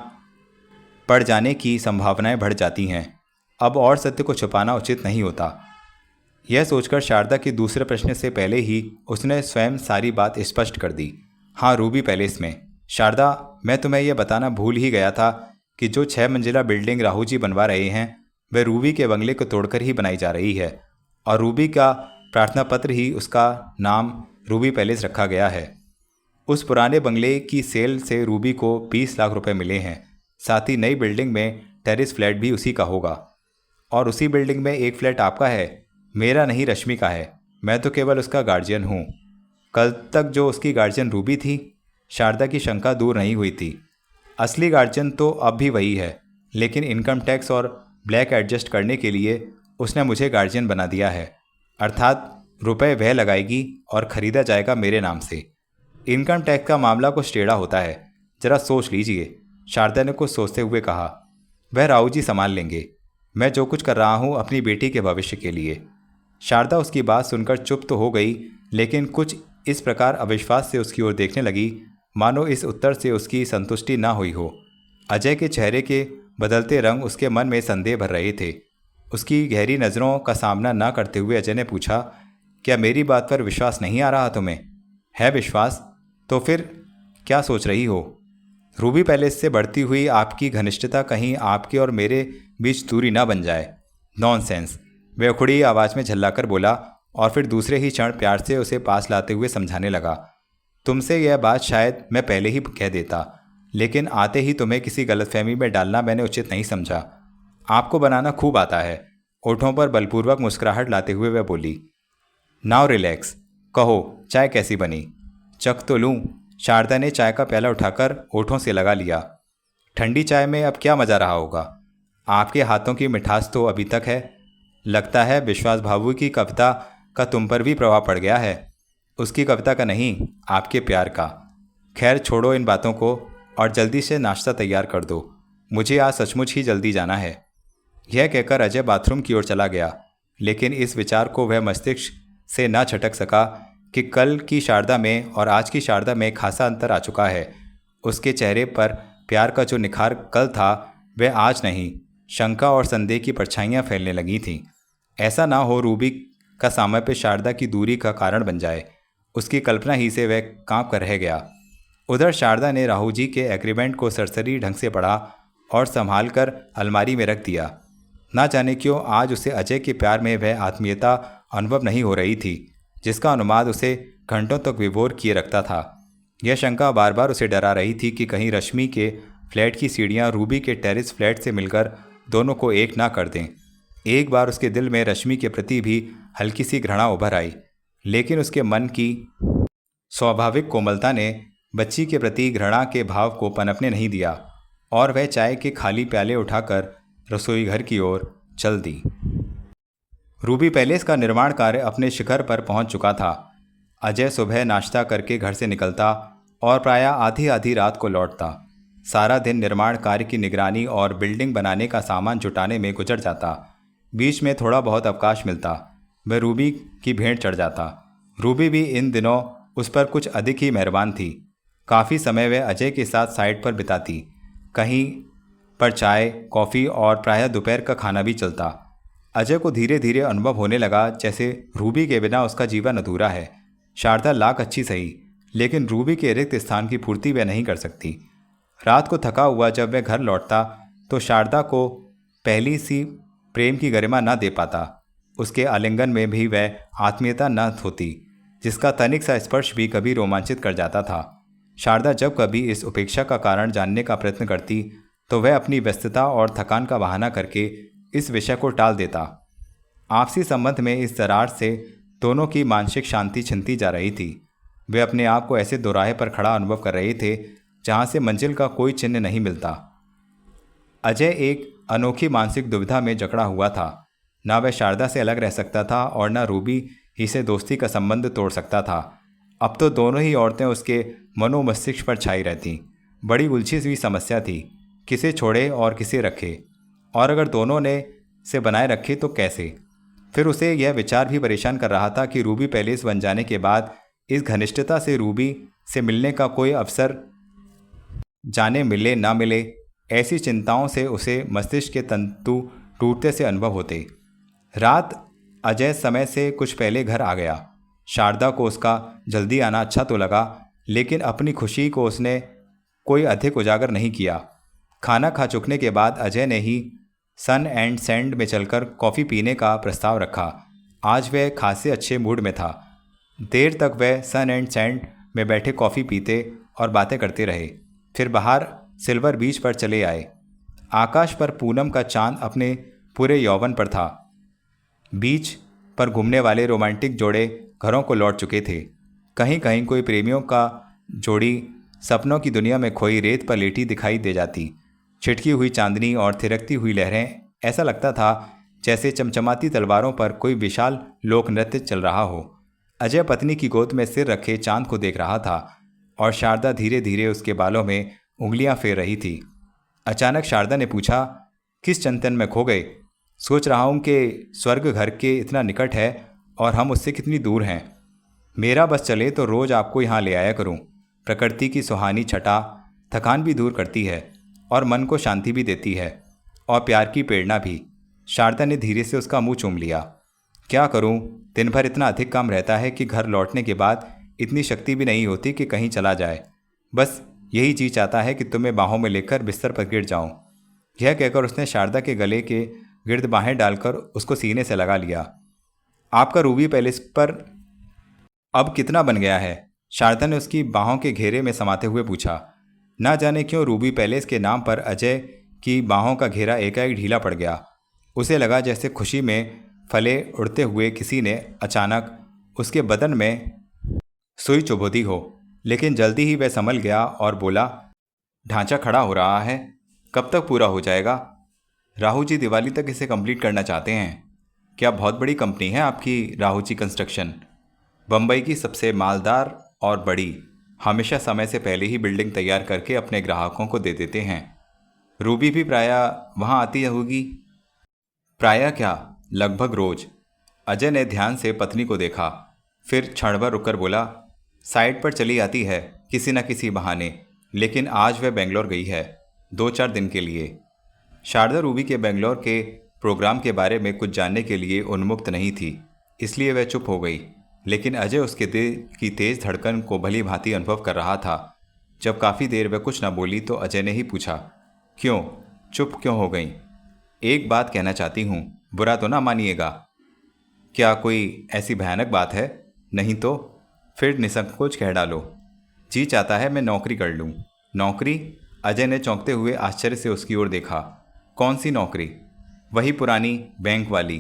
पड़ जाने की संभावनाएं बढ़ जाती हैं। अब और सत्य को छुपाना उचित नहीं होता। यह सोचकर शारदा के दूसरे प्रश्न से पहले ही उसने स्वयं सारी बात स्पष्ट कर दी। हाँ, रूबी पैलेस में। शारदा, मैं तुम्हें यह बताना भूल ही गया था कि जो 6 मंजिला बिल्डिंग राहु जी बनवा रहे हैं वह रूबी के बंगले को तोड़कर ही बनाई जा रही है, और रूबी का प्रार्थना पत्र ही उसका नाम रूबी पैलेस रखा गया है। उस पुराने बंगले की सेल से रूबी को 20 लाख रुपए मिले हैं। साथ ही नई बिल्डिंग में टेरेस फ्लैट भी उसी का होगा, और उसी बिल्डिंग में एक फ्लैट आपका है। मेरा नहीं, रश्मि का है। मैं तो केवल उसका गार्जियन हूँ। कल तक जो उसकी गार्जियन रूबी थी, शारदा की शंका दूर नहीं हुई थी। असली गार्जियन तो अब भी वही है, लेकिन इनकम टैक्स और ब्लैक एडजस्ट करने के लिए उसने मुझे गार्जियन बना दिया है, अर्थात रुपए वह लगाएगी और ख़रीदा जाएगा मेरे नाम से। इनकम टैक्स का मामला कुछ टेढ़ा होता है, ज़रा सोच लीजिए, शारदा ने कुछ सोचते हुए कहा। वह राव जी संभाल लेंगे, मैं जो कुछ कर रहा हूँ अपनी बेटी के भविष्य के लिए। शारदा उसकी बात सुनकर चुप तो हो गई, लेकिन कुछ इस प्रकार अविश्वास से उसकी ओर देखने लगी मानो इस उत्तर से उसकी संतुष्टि ना हुई हो। अजय के चेहरे के बदलते रंग उसके मन में संदेह भर रहे थे। उसकी गहरी नज़रों का सामना न करते हुए अजय ने पूछा, क्या मेरी बात पर विश्वास नहीं आ रहा तुम्हें? है विश्वास तो फिर क्या सोच रही हो? रूबी पैलेस से बढ़ती हुई आपकी घनिष्ठता कहीं आपके और मेरे बीच दूरी ना बन जाए। नॉनसेंस, वह उखड़ी आवाज़ में झल्लाकर बोला और फिर दूसरे ही क्षण प्यार से उसे पास लाते हुए समझाने लगा। तुमसे यह बात शायद मैं पहले ही कह देता, लेकिन आते ही तुम्हें किसी गलतफहमी में डालना मैंने उचित नहीं समझा। आपको बनाना खूब आता है। ओठों पर बलपूर्वक मुस्कुराहट लाते हुए वह बोली। नाउ रिलैक्स, कहो चाय कैसी बनी? चख तो लूँ? शारदा ने चाय का प्याला उठाकर ओठों से लगा लिया। ठंडी चाय में अब क्या मज़ा रहा होगा? आपके हाथों की मिठास तो अभी तक है। लगता है विश्वास भावु की कविता का तुम पर भी प्रभाव पड़ गया है। उसकी कविता का नहीं, आपके प्यार का। खैर छोड़ो इन बातों को और जल्दी से नाश्ता तैयार कर दो, मुझे आज सचमुच ही जल्दी जाना है। यह कहकर अजय बाथरूम की ओर चला गया, लेकिन इस विचार को वह मस्तिष्क से न छटक सका कि कल की शारदा में और आज की शारदा में खासा अंतर आ चुका है। उसके चेहरे पर प्यार का जो निखार कल था वह आज नहीं, शंका और संदेह की परछाइयाँ फैलने लगी थीं। ऐसा ना हो रूबी का सामर्थ्य शारदा की दूरी का कारण बन जाए। उसकी कल्पना ही से वह कांप कर रह गया। उधर शारदा ने राहु जी के एग्रीमेंट को सरसरी ढंग से पढ़ा और संभाल कर अलमारी में रख दिया। ना जाने क्यों आज उसे अजय के प्यार में वह आत्मीयता अनुभव नहीं हो रही थी जिसका अनुमान उसे घंटों तक विभोर किए रखता था। यह शंका बार बार उसे डरा रही थी कि कहीं रश्मि के फ्लैट की सीढ़ियां रूबी के टेरिस फ्लैट से मिलकर दोनों को एक ना कर दें। एक बार उसके दिल में रश्मि के प्रति भी हल्की सी घृणा उभर आई, लेकिन उसके मन की स्वाभाविक कोमलता ने बच्ची के प्रति घृणा के भाव को पनपने नहीं दिया और वह चाय के खाली प्याले उठाकर रसोई घर की ओर चल दी। रूबी पैलेस का निर्माण कार्य अपने शिखर पर पहुंच चुका था। अजय सुबह नाश्ता करके घर से निकलता और प्रायः आधी आधी रात को लौटता। सारा दिन निर्माण कार्य की निगरानी और बिल्डिंग बनाने का सामान जुटाने में गुजर जाता। बीच में थोड़ा बहुत अवकाश मिलता वह रूबी की भेंट चढ़ जाता। रूबी भी इन दिनों उस पर कुछ अधिक ही मेहरबान थी। काफ़ी समय वह अजय के साथ साइड पर बिताती। कहीं पर चाय, कॉफ़ी और प्रायः दोपहर का खाना भी चलता। अजय को धीरे धीरे अनुभव होने लगा जैसे रूबी के बिना उसका जीवन अधूरा है। शारदा लाख अच्छी सही, लेकिन रूबी के रिक्त स्थान की पूर्ति वह नहीं कर सकती। रात को थका हुआ जब वह घर लौटता तो शारदा को पहली सी प्रेम की गरिमा न दे पाता। उसके आलिंगन में भी वह आत्मीयता न होती जिसका तनिक सा स्पर्श भी कभी रोमांचित कर जाता था। शारदा जब कभी इस उपेक्षा का कारण जानने का प्रयत्न करती तो वह अपनी व्यस्तता और थकान का बहाना करके इस विषय को टाल देता। आपसी संबंध में इस दरार से दोनों की मानसिक शांति छिनती जा रही थी। वे अपने आप को ऐसे दोराहे पर खड़ा अनुभव कर रहे थे जहाँ से मंजिल का कोई चिन्ह नहीं मिलता। अजय एक अनोखी मानसिक दुविधा में जकड़ा हुआ था। न वह शारदा से अलग रह सकता था और न रूबी ही से दोस्ती का संबंध तोड़ सकता था। अब तो दोनों ही औरतें उसके मनोमस्तिष्क पर छाई रहती। बड़ी उलझी हुई समस्या थी, किसे छोड़े और किसे रखे, और अगर दोनों ने से बनाए रखे तो कैसे। फिर उसे यह विचार भी परेशान कर रहा था कि रूबी पैलेस बन जाने के बाद इस घनिष्ठता से रूबी से मिलने का कोई अवसर जाने मिले ना मिले, ऐसी चिंताओं से उसे मस्तिष्क के तंतु टूटते से अनुभव होते। रात अजय समय से कुछ पहले घर आ गया। शारदा को उसका जल्दी आना अच्छा तो लगा, लेकिन अपनी खुशी को उसने कोई अधिक उजागर नहीं किया। खाना खा चुकने के बाद अजय ने ही सन एंड सैंड में चलकर कॉफ़ी पीने का प्रस्ताव रखा। आज वह खासे अच्छे मूड में था। देर तक वह सन एंड सैंड में बैठे कॉफ़ी पीते और बातें करते रहे। फिर बाहर सिल्वर बीच पर चले आए। आकाश पर पूनम का चांद अपने पूरे यौवन पर था। बीच पर घूमने वाले रोमांटिक जोड़े घरों को लौट चुके थे। कहीं कहीं कोई प्रेमियों का जोड़ी सपनों की दुनिया में खोई रेत पर लेटी दिखाई दे जाती। छिटकी हुई चांदनी और थिरकती हुई लहरें ऐसा लगता था जैसे चमचमाती तलवारों पर कोई विशाल लोक नृत्य चल रहा हो। अजय पत्नी की गोद में सिर रखे चांद को देख रहा था और शारदा धीरे धीरे उसके बालों में उंगलियां फेर रही थी। अचानक शारदा ने पूछा, किस चिंतन में खो गए? सोच रहा हूं कि स्वर्ग घर के इतना निकट है और हम उससे कितनी दूर हैं। मेरा बस चले तो रोज आपको यहाँ ले आया करूं। प्रकृति की सुहानी छटा थकान भी दूर करती है और मन को शांति भी देती है, और प्यार की प्रेरणा भी। शारदा ने धीरे से उसका मुंह चूम लिया। क्या करूं, दिन भर इतना अधिक काम रहता है कि घर लौटने के बाद इतनी शक्ति भी नहीं होती कि कहीं चला जाए। बस यही जी चाहता है कि तुम्हें बाहों में लेकर बिस्तर पर गिर जाऊं। यह कहकर उसने शारदा के गले के गिर्द बाहें डालकर उसको सीने से लगा लिया। आपका रूबी पैलेस पर अब कितना बन गया है? शारदा ने उसकी बाहों के घेरे में समाते हुए पूछा। ना जाने क्यों रूबी पैलेस के नाम पर अजय की बाहों का घेरा एकाएक ढीला पड़ गया। उसे लगा जैसे खुशी में फले उड़ते हुए किसी ने अचानक उसके बदन में सुई चुभो दी हो। लेकिन जल्दी ही वह संभल गया और बोला, ढांचा खड़ा हो रहा है, कब तक पूरा हो जाएगा? राहु जी दिवाली तक इसे कंप्लीट करना चाहते हैं। क्या बहुत बड़ी कंपनी है आपकी राहु जी कंस्ट्रक्शन? बम्बई की सबसे मालदार और बड़ी। हमेशा समय से पहले ही बिल्डिंग तैयार करके अपने ग्राहकों को दे देते हैं। रूबी भी प्रायः वहाँ आती होगी। प्रायः क्या, लगभग रोज। अजय ने ध्यान से पत्नी को देखा, फिर क्षण भर रुककर बोला, साइट पर चली आती है किसी न किसी बहाने, लेकिन आज वह बेंगलोर गई है 2-4 दिन के लिए। शारदा रूबी के बेंगलोर के प्रोग्राम के बारे में कुछ जानने के लिए उन्मुक्त नहीं थी, इसलिए वह चुप हो गई। लेकिन अजय उसके दिल की तेज धड़कन को भली भांति अनुभव कर रहा था। जब काफ़ी देर वह कुछ न बोली तो अजय ने ही पूछा, क्यों चुप क्यों हो गई? एक बात कहना चाहती हूँ, बुरा तो ना मानिएगा। क्या कोई ऐसी भयानक बात है? नहीं तो फिर निसंकोच कह डालो। जी चाहता है मैं नौकरी कर लूँ। नौकरी? अजय ने चौंकते हुए आश्चर्य से उसकी ओर देखा। कौन सी नौकरी? वही पुरानी बैंक वाली।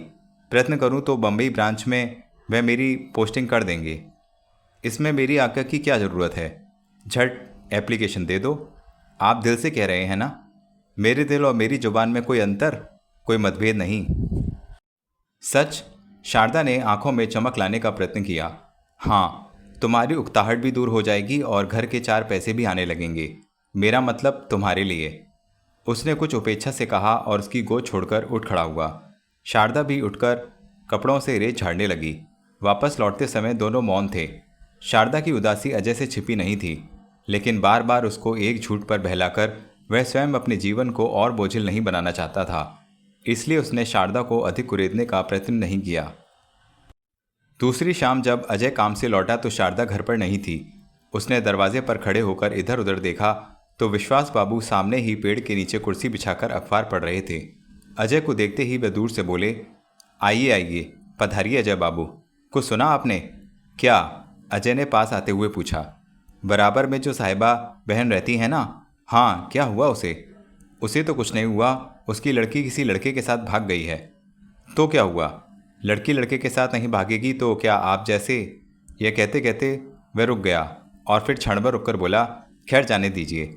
प्रयत्न करूँ तो बम्बई ब्रांच में वह मेरी पोस्टिंग कर देंगे। इसमें मेरी आज्ञा की क्या ज़रूरत है? झट एप्लीकेशन दे दो। आप दिल से कह रहे हैं ना? मेरे दिल और मेरी जुबान में कोई अंतर, कोई मतभेद नहीं। सच? शारदा ने आंखों में चमक लाने का प्रयत्न किया। हाँ, तुम्हारी उकताहट भी दूर हो जाएगी और घर के 4 पैसे भी आने लगेंगे। मेरा मतलब तुम्हारे लिए। उसने कुछ उपेक्षा से कहा और उसकी गोद छोड़कर उठ खड़ा हुआ। शारदा भी उठकर कपड़ों से रेत झाड़ने लगी। वापस लौटते समय दोनों मौन थे। शारदा की उदासी अजय से छिपी नहीं थी, लेकिन बार बार उसको एक झूठ पर बहलाकर वह स्वयं अपने जीवन को और बोझिल नहीं बनाना चाहता था। इसलिए उसने शारदा को अधिक कुरेदने का प्रयत्न नहीं किया। दूसरी शाम जब अजय काम से लौटा तो शारदा घर पर नहीं थी। उसने दरवाजे पर खड़े होकर इधर उधर देखा तो विश्वास बाबू सामने ही पेड़ के नीचे कुर्सी बिछाकर अखबार पढ़ रहे थे। अजय को देखते ही वह दूर से बोले, आइए आइए, पधारिए अजय बाबू। कुछ सुना आपने? क्या? अजय ने पास आते हुए पूछा। बराबर में जो साहिबा बहन रहती है ना? हाँ, क्या हुआ उसे? उसे तो कुछ नहीं हुआ, उसकी लड़की किसी लड़के के साथ भाग गई है। तो क्या हुआ? लड़की लड़के के साथ नहीं भागेगी तो क्या आप जैसे? यह कहते कहते वह रुक गया और फिर क्षण भर रुककर बोला, खैर जाने दीजिए।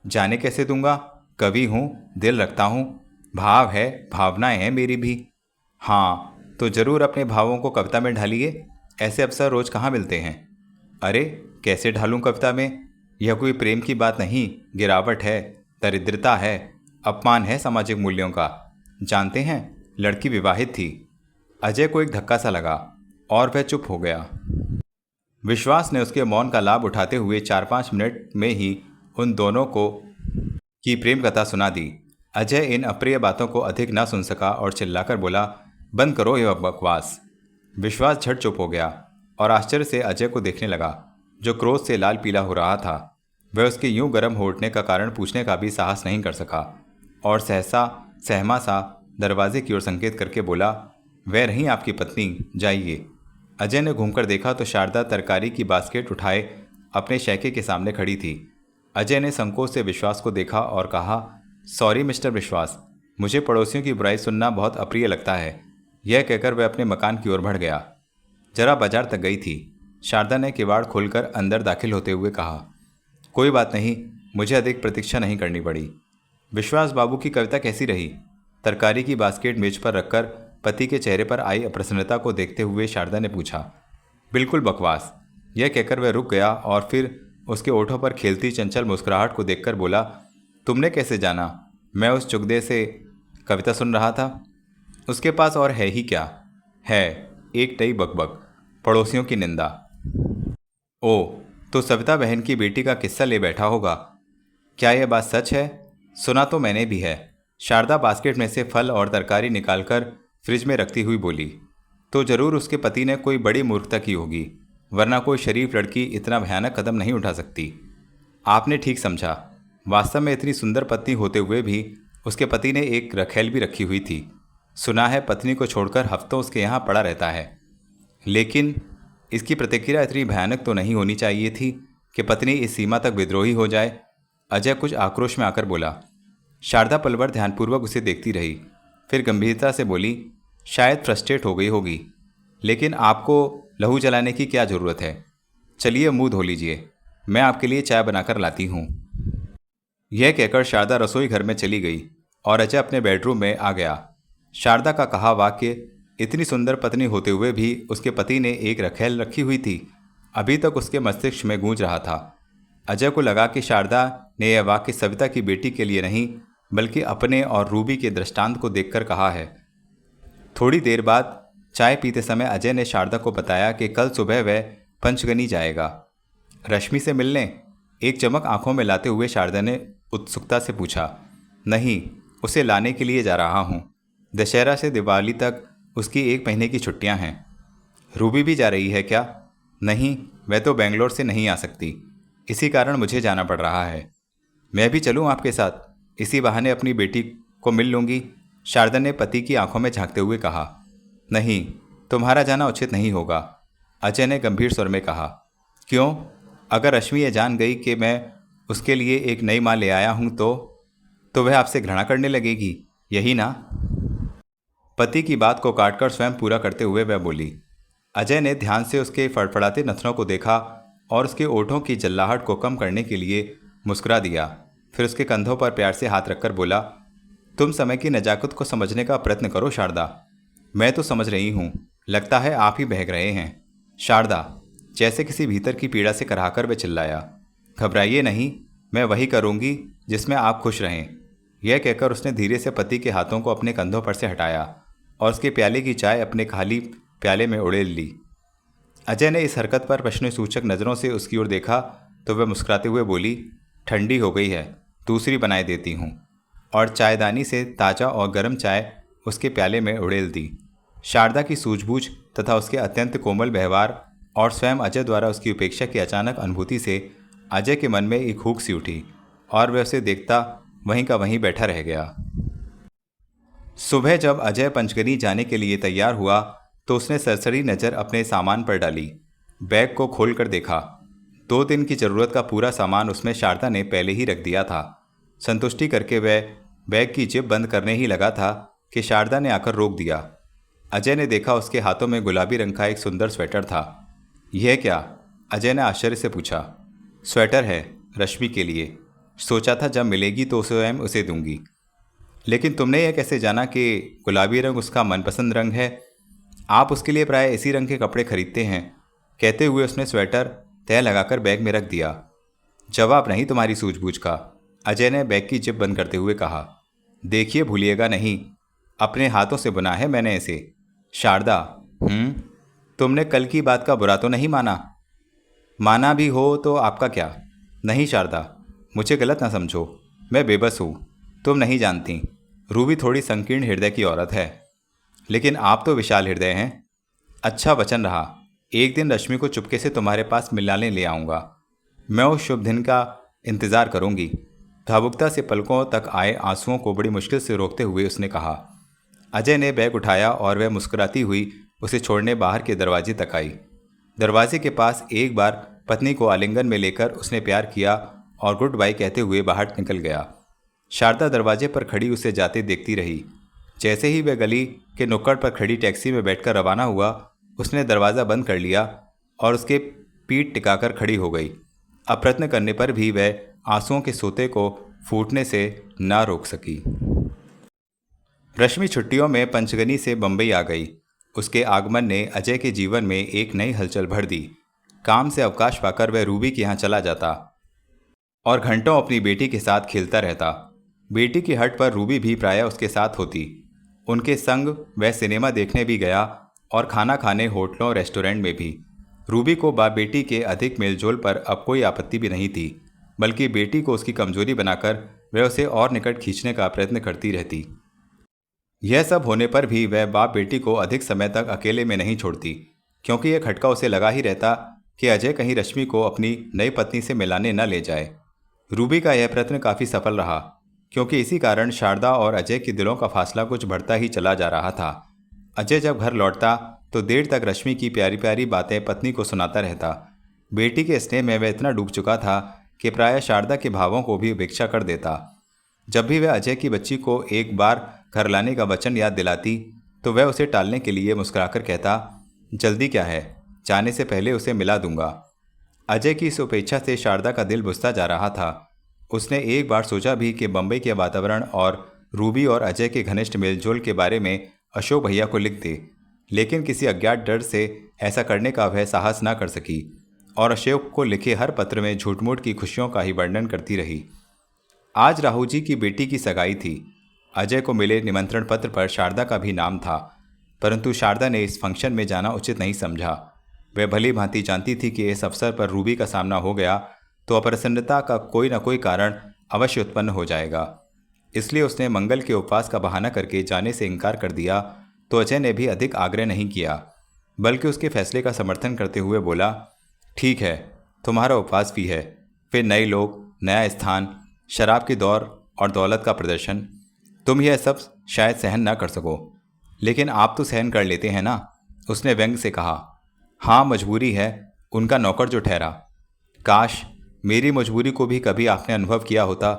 जाने कैसे दूंगा? कवि हूँ, दिल रखता हूँ, भाव है, भावनाएं हैं मेरी भी। हाँ, तो जरूर अपने भावों को कविता में ढालिए। ऐसे अवसर रोज कहाँ मिलते हैं। अरे कैसे ढालूं कविता में? यह कोई प्रेम की बात नहीं, गिरावट है, दरिद्रता है, अपमान है सामाजिक मूल्यों का। जानते हैं, लड़की विवाहित थी। अजय को एक धक्का सा लगा और वह चुप हो गया। विश्वास ने उसके मौन का लाभ उठाते हुए 4-5 मिनट में ही उन दोनों को की प्रेम कथा सुना दी। अजय इन अप्रिय बातों को अधिक न सुन सका और चिल्लाकर बोला, बंद करो यह बकवास। विश्वास झट चुप हो गया और आश्चर्य से अजय को देखने लगा, जो क्रोध से लाल पीला हो रहा था। वह उसके यूं गर्म हो उठने का कारण पूछने का भी साहस नहीं कर सका और सहसा सहमा सा दरवाजे की ओर संकेत करके बोला, वह रही आपकी पत्नी, जाइए। अजय ने घूमकर देखा तो शारदा तरकारी की बास्केट उठाए अपने शैके के सामने खड़ी थी। अजय ने संकोच से विश्वास को देखा और कहा, सॉरी मिस्टर विश्वास, मुझे पड़ोसियों की बुराई सुनना बहुत अप्रिय लगता है। यह कहकर वह अपने मकान की ओर बढ़ गया। जरा बाजार तक गई थी। शारदा ने किवाड़ खोलकर अंदर दाखिल होते हुए कहा, कोई बात नहीं, मुझे अधिक प्रतीक्षा नहीं करनी पड़ी। विश्वास बाबू की कविता कैसी रही? तरकारी की बास्केट मेज पर रखकर पति के चेहरे पर आई अप्रसन्नता को देखते हुए शारदा ने पूछा। बिल्कुल बकवास। यह कहकर वह रुक गया और फिर उसके ओठों पर खेलती चंचल मुस्कुराहट को देखकर बोला, तुमने कैसे जाना? मैं उस चुगदे से कविता सुन रहा था। उसके पास और है ही क्या? है एक नई बकबक, पड़ोसियों की निंदा। ओ, तो सविता बहन की बेटी का किस्सा ले बैठा होगा। क्या यह बात सच है? सुना तो मैंने भी है। शारदा बास्केट में से फल और तरकारी निकालकर फ्रिज में रखती हुई बोली। तो जरूर उसके पति ने कोई बड़ी मूर्खता की होगी, वरना कोई शरीफ लड़की इतना भयानक कदम नहीं उठा सकती। आपने ठीक समझा। वास्तव में इतनी सुंदर पत्नी होते हुए भी उसके पति ने एक रखेल भी रखी हुई थी। सुना है पत्नी को छोड़कर हफ्तों उसके यहाँ पड़ा रहता है। लेकिन इसकी प्रतिक्रिया इतनी भयानक तो नहीं होनी चाहिए थी कि पत्नी इस सीमा तक विद्रोही हो जाए। अजय कुछ आक्रोश में आकर बोला। शारदा पलवर ध्यानपूर्वक उसे देखती रही, फिर गंभीरता से बोली, शायद फ्रस्ट्रेट हो गई होगी, लेकिन आपको लहू जलाने की क्या ज़रूरत है? चलिए मुंह धो लीजिए, मैं आपके लिए चाय बनाकर लाती हूँ। यह कहकर शारदा रसोई घर में चली गई और अजय अपने बेडरूम में आ गया। शारदा का कहा वाक्य इतनी सुंदर पत्नी होते हुए भी उसके पति ने एक रखेल रखी हुई थी, अभी तक उसके मस्तिष्क में गूंज रहा था। अजय को लगा कि शारदा ने यह वाक्य सविता की बेटी के लिए नहीं, बल्कि अपने और रूबी के दृष्टांत को देखकर कहा है। थोड़ी देर बाद चाय पीते समय अजय ने शारदा को बताया कि कल सुबह वह पंचगनी जाएगा रश्मि से मिलने। एक चमक आंखों में लाते हुए शारदा ने उत्सुकता से पूछा। नहीं, उसे लाने के लिए जा रहा हूँ। दशहरा से दिवाली तक उसकी 1 महीने की छुट्टियाँ हैं। रूबी भी जा रही है क्या? नहीं, वह तो बेंगलोर से नहीं आ सकती, इसी कारण मुझे जाना पड़ रहा है। मैं भी चलूँ आपके साथ? इसी बहाने अपनी बेटी को मिल लूँगी, शारदा ने पति की आंखों में झांकते हुए कहा। नहीं, तुम्हारा जाना उचित नहीं होगा, अजय ने गंभीर स्वर में कहा। क्यों? अगर रश्मि ये जान गई कि मैं उसके लिए एक नई माँ ले आया हूँ तो वह आपसे घृणा करने लगेगी, यही ना? पति की बात को काटकर स्वयं पूरा करते हुए वह बोली। अजय ने ध्यान से उसके फड़फड़ाते नथनों को देखा और उसके ओठों की जल्लाहट को कम करने के लिए मुस्कुरा दिया। फिर उसके कंधों पर प्यार से हाथ रखकर बोला, तुम समय की नजाकत को समझने का प्रयत्न करो शारदा। मैं तो समझ रही हूँ, लगता है आप ही बहक रहे हैं। शारदा, जैसे किसी भीतर की पीड़ा से कराहकर वह चिल्लाया। घबराइए नहीं, मैं वही करूँगी जिसमें आप खुश रहें। यह कहकर उसने धीरे से पति के हाथों को अपने कंधों पर से हटाया और उसके प्याले की चाय अपने खाली प्याले में उड़ेल ली। अजय ने इस हरकत पर प्रश्नसूचक नज़रों से उसकी ओर देखा तो वह मुस्कुराते हुए बोली, ठंडी हो गई है, दूसरी बनाए देती हूँ। और चायदानी से ताज़ा और गर्म चाय उसके प्याले में उड़ेल दी। शारदा की सूझबूझ तथा उसके अत्यंत कोमल व्यवहार और स्वयं अजय द्वारा उसकी उपेक्षा की अचानक अनुभूति से अजय के मन में एक हुक सी उठी और वह उसे देखता वहीं का वहीं बैठा रह गया। सुबह जब अजय पंचगनी जाने के लिए तैयार हुआ तो उसने सरसरी नज़र अपने सामान पर डाली। बैग को खोलकर देखा। 2 दिन की ज़रूरत का पूरा सामान उसमें शारदा ने पहले ही रख दिया था। संतुष्टि करके वह बैग की जिप बंद करने ही लगा था कि शारदा ने आकर रोक दिया। अजय ने देखा उसके हाथों में गुलाबी रंग का एक सुंदर स्वेटर था। यह क्या? अजय ने आश्चर्य से पूछा। स्वेटर है, रश्मि के लिए। सोचा था जब मिलेगी तो स्वयं उसे दूंगी। लेकिन तुमने यह कैसे जाना कि गुलाबी रंग उसका मनपसंद रंग है? आप उसके लिए प्राय इसी रंग के कपड़े खरीदते हैं। कहते हुए उसने स्वेटर तय लगाकर बैग में रख दिया। जवाब नहीं तुम्हारी सूझबूझ का, अजय ने बैग की जिप बंद करते हुए कहा। देखिए भूलिएगा नहीं, अपने हाथों से बुना है मैंने इसे। शारदा, तुमने कल की बात का बुरा तो नहीं माना? माना भी हो तो आपका क्या? नहीं शारदा, मुझे गलत ना समझो, मैं बेबस हूँ, तुम नहीं जानती। रूबी थोड़ी संकीर्ण हृदय की औरत है, लेकिन आप तो विशाल हृदय हैं। अच्छा वचन रहा, एक दिन रश्मि को चुपके से तुम्हारे पास मिलाने ले आऊँगा। मैं उस शुभ दिन का इंतज़ार करूँगी। भावुकता से पलकों तक आए आंसुओं को बड़ी मुश्किल से रोकते हुए उसने कहा। अजय ने बैग उठाया और वह मुस्कुराती हुई उसे छोड़ने बाहर के दरवाजे तक आई। दरवाजे के पास एक बार पत्नी को आलिंगन में लेकर उसने प्यार किया और गुड बाय कहते हुए बाहर निकल गया। शारदा दरवाजे पर खड़ी उसे जाते देखती रही। जैसे ही वह गली के नुक्कड़ पर खड़ी टैक्सी में बैठकर रवाना हुआ, उसने दरवाज़ा बंद कर लिया और उसके पीठ टिकाकर खड़ी हो गई। अप्रयत्न करने पर भी वह आंसुओं के सोते को फूटने से ना रोक सकी। रश्मि छुट्टियों में पंचगनी से बम्बई आ गई। उसके आगमन ने अजय के जीवन में एक नई हलचल भर दी। काम से अवकाश पाकर वह रूबी के यहाँ चला जाता और घंटों अपनी बेटी के साथ खेलता रहता। बेटी की हट पर रूबी भी प्रायः उसके साथ होती। उनके संग वह सिनेमा देखने भी गया और खाना खाने होटलों रेस्टोरेंट में भी। रूबी को बाप बेटी के अधिक मेलजोल पर अब कोई आपत्ति भी नहीं थी, बल्कि बेटी को उसकी कमजोरी बनाकर वह उसे और निकट खींचने का प्रयत्न करती रहती। यह सब होने पर भी वह बाप बेटी को अधिक समय तक अकेले में नहीं छोड़ती, क्योंकि यह खटका उसे लगा ही रहता कि अजय कहीं रश्मि को अपनी नई पत्नी से मिलाने न ले जाए। रूबी का यह प्रयत्न काफ़ी सफल रहा, क्योंकि इसी कारण शारदा और अजय के दिलों का फासला कुछ बढ़ता ही चला जा रहा था। अजय जब घर लौटता तो देर तक रश्मि की प्यारी प्यारी बातें पत्नी को सुनाता रहता। बेटी के स्नेह में वह इतना डूब चुका था कि प्रायः शारदा के भावों को भी उपेक्षा कर देता। जब भी वह अजय की बच्ची को एक बार घर लाने का वचन याद दिलाती तो वह उसे टालने के लिए मुस्कुराकर कहता, जल्दी क्या है, जाने से पहले उसे मिला दूंगा। अजय की इस उपेक्षा से शारदा का दिल बुझता जा रहा था। उसने एक बार सोचा भी कि बम्बई के वातावरण और रूबी और अजय के घनिष्ठ मेलजोल के बारे में अशोक भैया को लिख दे, लेकिन किसी अज्ञात डर से ऐसा करने का वह साहस न कर सकी और अशोक को लिखे हर पत्र में झूठ मूठ की खुशियों का ही वर्णन करती रही। आज राहु जी की बेटी की सगाई थी। अजय को मिले निमंत्रण पत्र पर शारदा का भी नाम था, परंतु शारदा ने इस फंक्शन में जाना उचित नहीं समझा। वह भली भांति जानती थी कि इस अवसर पर रूबी का सामना हो गया तो अप्रसन्नता का कोई न कोई कारण अवश्य उत्पन्न हो जाएगा। इसलिए उसने मंगल के उपवास का बहाना करके जाने से इनकार कर दिया। तो अजय ने भी अधिक आग्रह नहीं किया, बल्कि उसके फैसले का समर्थन करते हुए बोला, ठीक है, तुम्हारा उपवास भी है, फिर नए लोग, नया स्थान, शराब की दौर और दौलत का प्रदर्शन, तुम यह सब शायद सहन न कर सको, लेकिन आप तो सहन कर लेते हैं ना। उसने व्यंग से कहा। हाँ, मजबूरी है, उनका नौकर जो ठहरा। काश मेरी मजबूरी को भी कभी आपने अनुभव किया होता,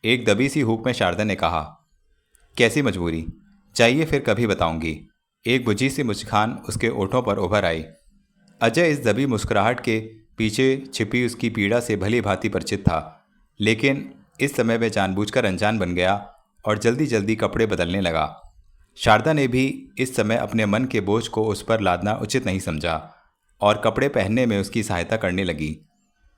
एक दबी सी हूक में शारदा ने कहा। कैसी मजबूरी? चाहिए फिर कभी बताऊंगी। एक बुझी सी मुस्कान उसके ओठों पर उभर आई। अजय इस दबी मुस्कुराहट के पीछे छिपी उसकी पीड़ा से भली भांति परिचित था, लेकिन इस समय वह जानबूझकर अनजान बन गया और जल्दी जल्दी कपड़े बदलने लगा। शारदा ने भी इस समय अपने मन के बोझ को उस पर लादना उचित नहीं समझा और कपड़े पहनने में उसकी सहायता करने लगी।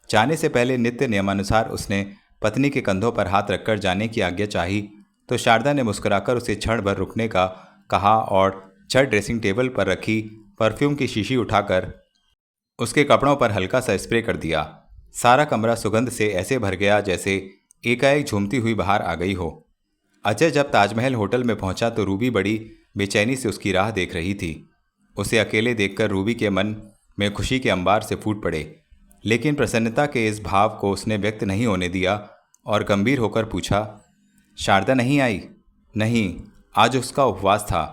जाने से पहले नित्य नियमानुसार उसने पत्नी के कंधों पर हाथ रखकर जाने की आज्ञा चाही, तो शारदा ने मुस्कुराकर उसे क्षण भर रुकने का कहा और झट ड्रेसिंग टेबल पर रखी परफ्यूम की शीशी उठाकर उसके कपड़ों पर हल्का सा स्प्रे कर दिया। सारा कमरा सुगंध से ऐसे भर गया जैसे एकाएक झूमती हुई बाहर आ गई हो। अजय जब ताजमहल होटल में पहुंचा तो रूबी बड़ी बेचैनी से उसकी राह देख रही थी। उसे अकेले देखकर रूबी के मन में खुशी के अंबार से फूट पड़े, लेकिन प्रसन्नता के इस भाव को उसने व्यक्त नहीं होने दिया और गंभीर होकर पूछा, शारदा नहीं आई? नहीं, आज उसका उपवास था।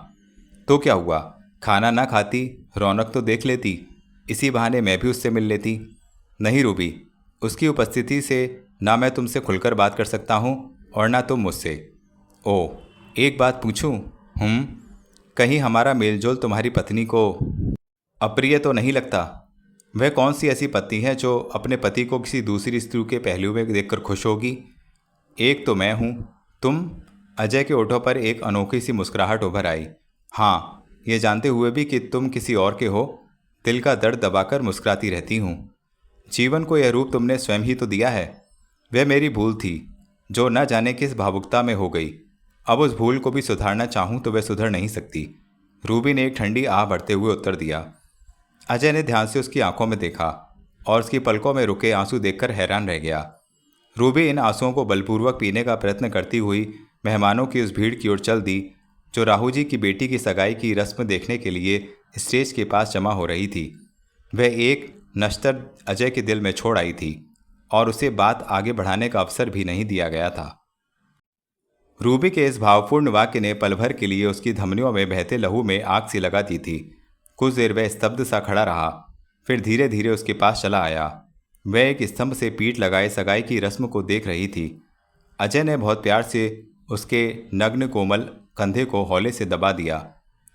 तो क्या हुआ, खाना ना खाती, रौनक तो देख लेती, इसी बहाने मैं भी उससे मिल लेती। नहीं रूबी, उसकी उपस्थिति से ना मैं तुमसे खुलकर बात कर सकता हूँ और ना तुम मुझसे। ओह, एक बात पूछूं? कहीं हमारा मेलजोल तुम्हारी पत्नी को अप्रिय तो नहीं लगता? वह कौन सी ऐसी पत्नी है जो अपने पति को किसी दूसरी स्त्री के पहलू में देखकर खुश होगी? एक तो मैं हूँ, तुम। अजय के ओठों पर एक अनोखी सी मुस्कुराहट उभर आई। हाँ, ये जानते हुए भी कि तुम किसी और के हो, दिल का दर्द दबाकर मुस्कुराती रहती हूँ। जीवन को यह रूप तुमने स्वयं ही तो दिया है। वह मेरी भूल थी जो न जाने किस भावुकता में हो गई। अब उस भूल को भी सुधारना चाहूँ तो वह सुधर नहीं सकती। रूबी ने एक ठंडी आह भरते हुए उत्तर दिया। अजय ने ध्यान से उसकी आंखों में देखा और उसकी पलकों में रुके आंसू देखकर हैरान रह गया। रूबी इन आंसुओं को बलपूर्वक पीने का प्रयत्न करती हुई मेहमानों की उस भीड़ की ओर चल दी जो राहु जी की बेटी की सगाई की रस्म देखने के लिए स्टेज के पास जमा हो रही थी। वह एक नश्तर अजय के दिल में छोड़ आई थी और उसे बात आगे बढ़ाने का अवसर भी नहीं दिया गया था। रूबी के इस भावपूर्ण वाक्य ने पल भर के लिए उसकी धमनियों में बहते लहू में आग सी लगा दी थी। कुछ देर वह स्तब्ध सा खड़ा रहा, फिर धीरे धीरे उसके पास चला आया। वह एक स्तंभ से पीठ लगाए सगाई की रस्म को देख रही थी। अजय ने बहुत प्यार से उसके नग्न कोमल कंधे को हौले से दबा दिया।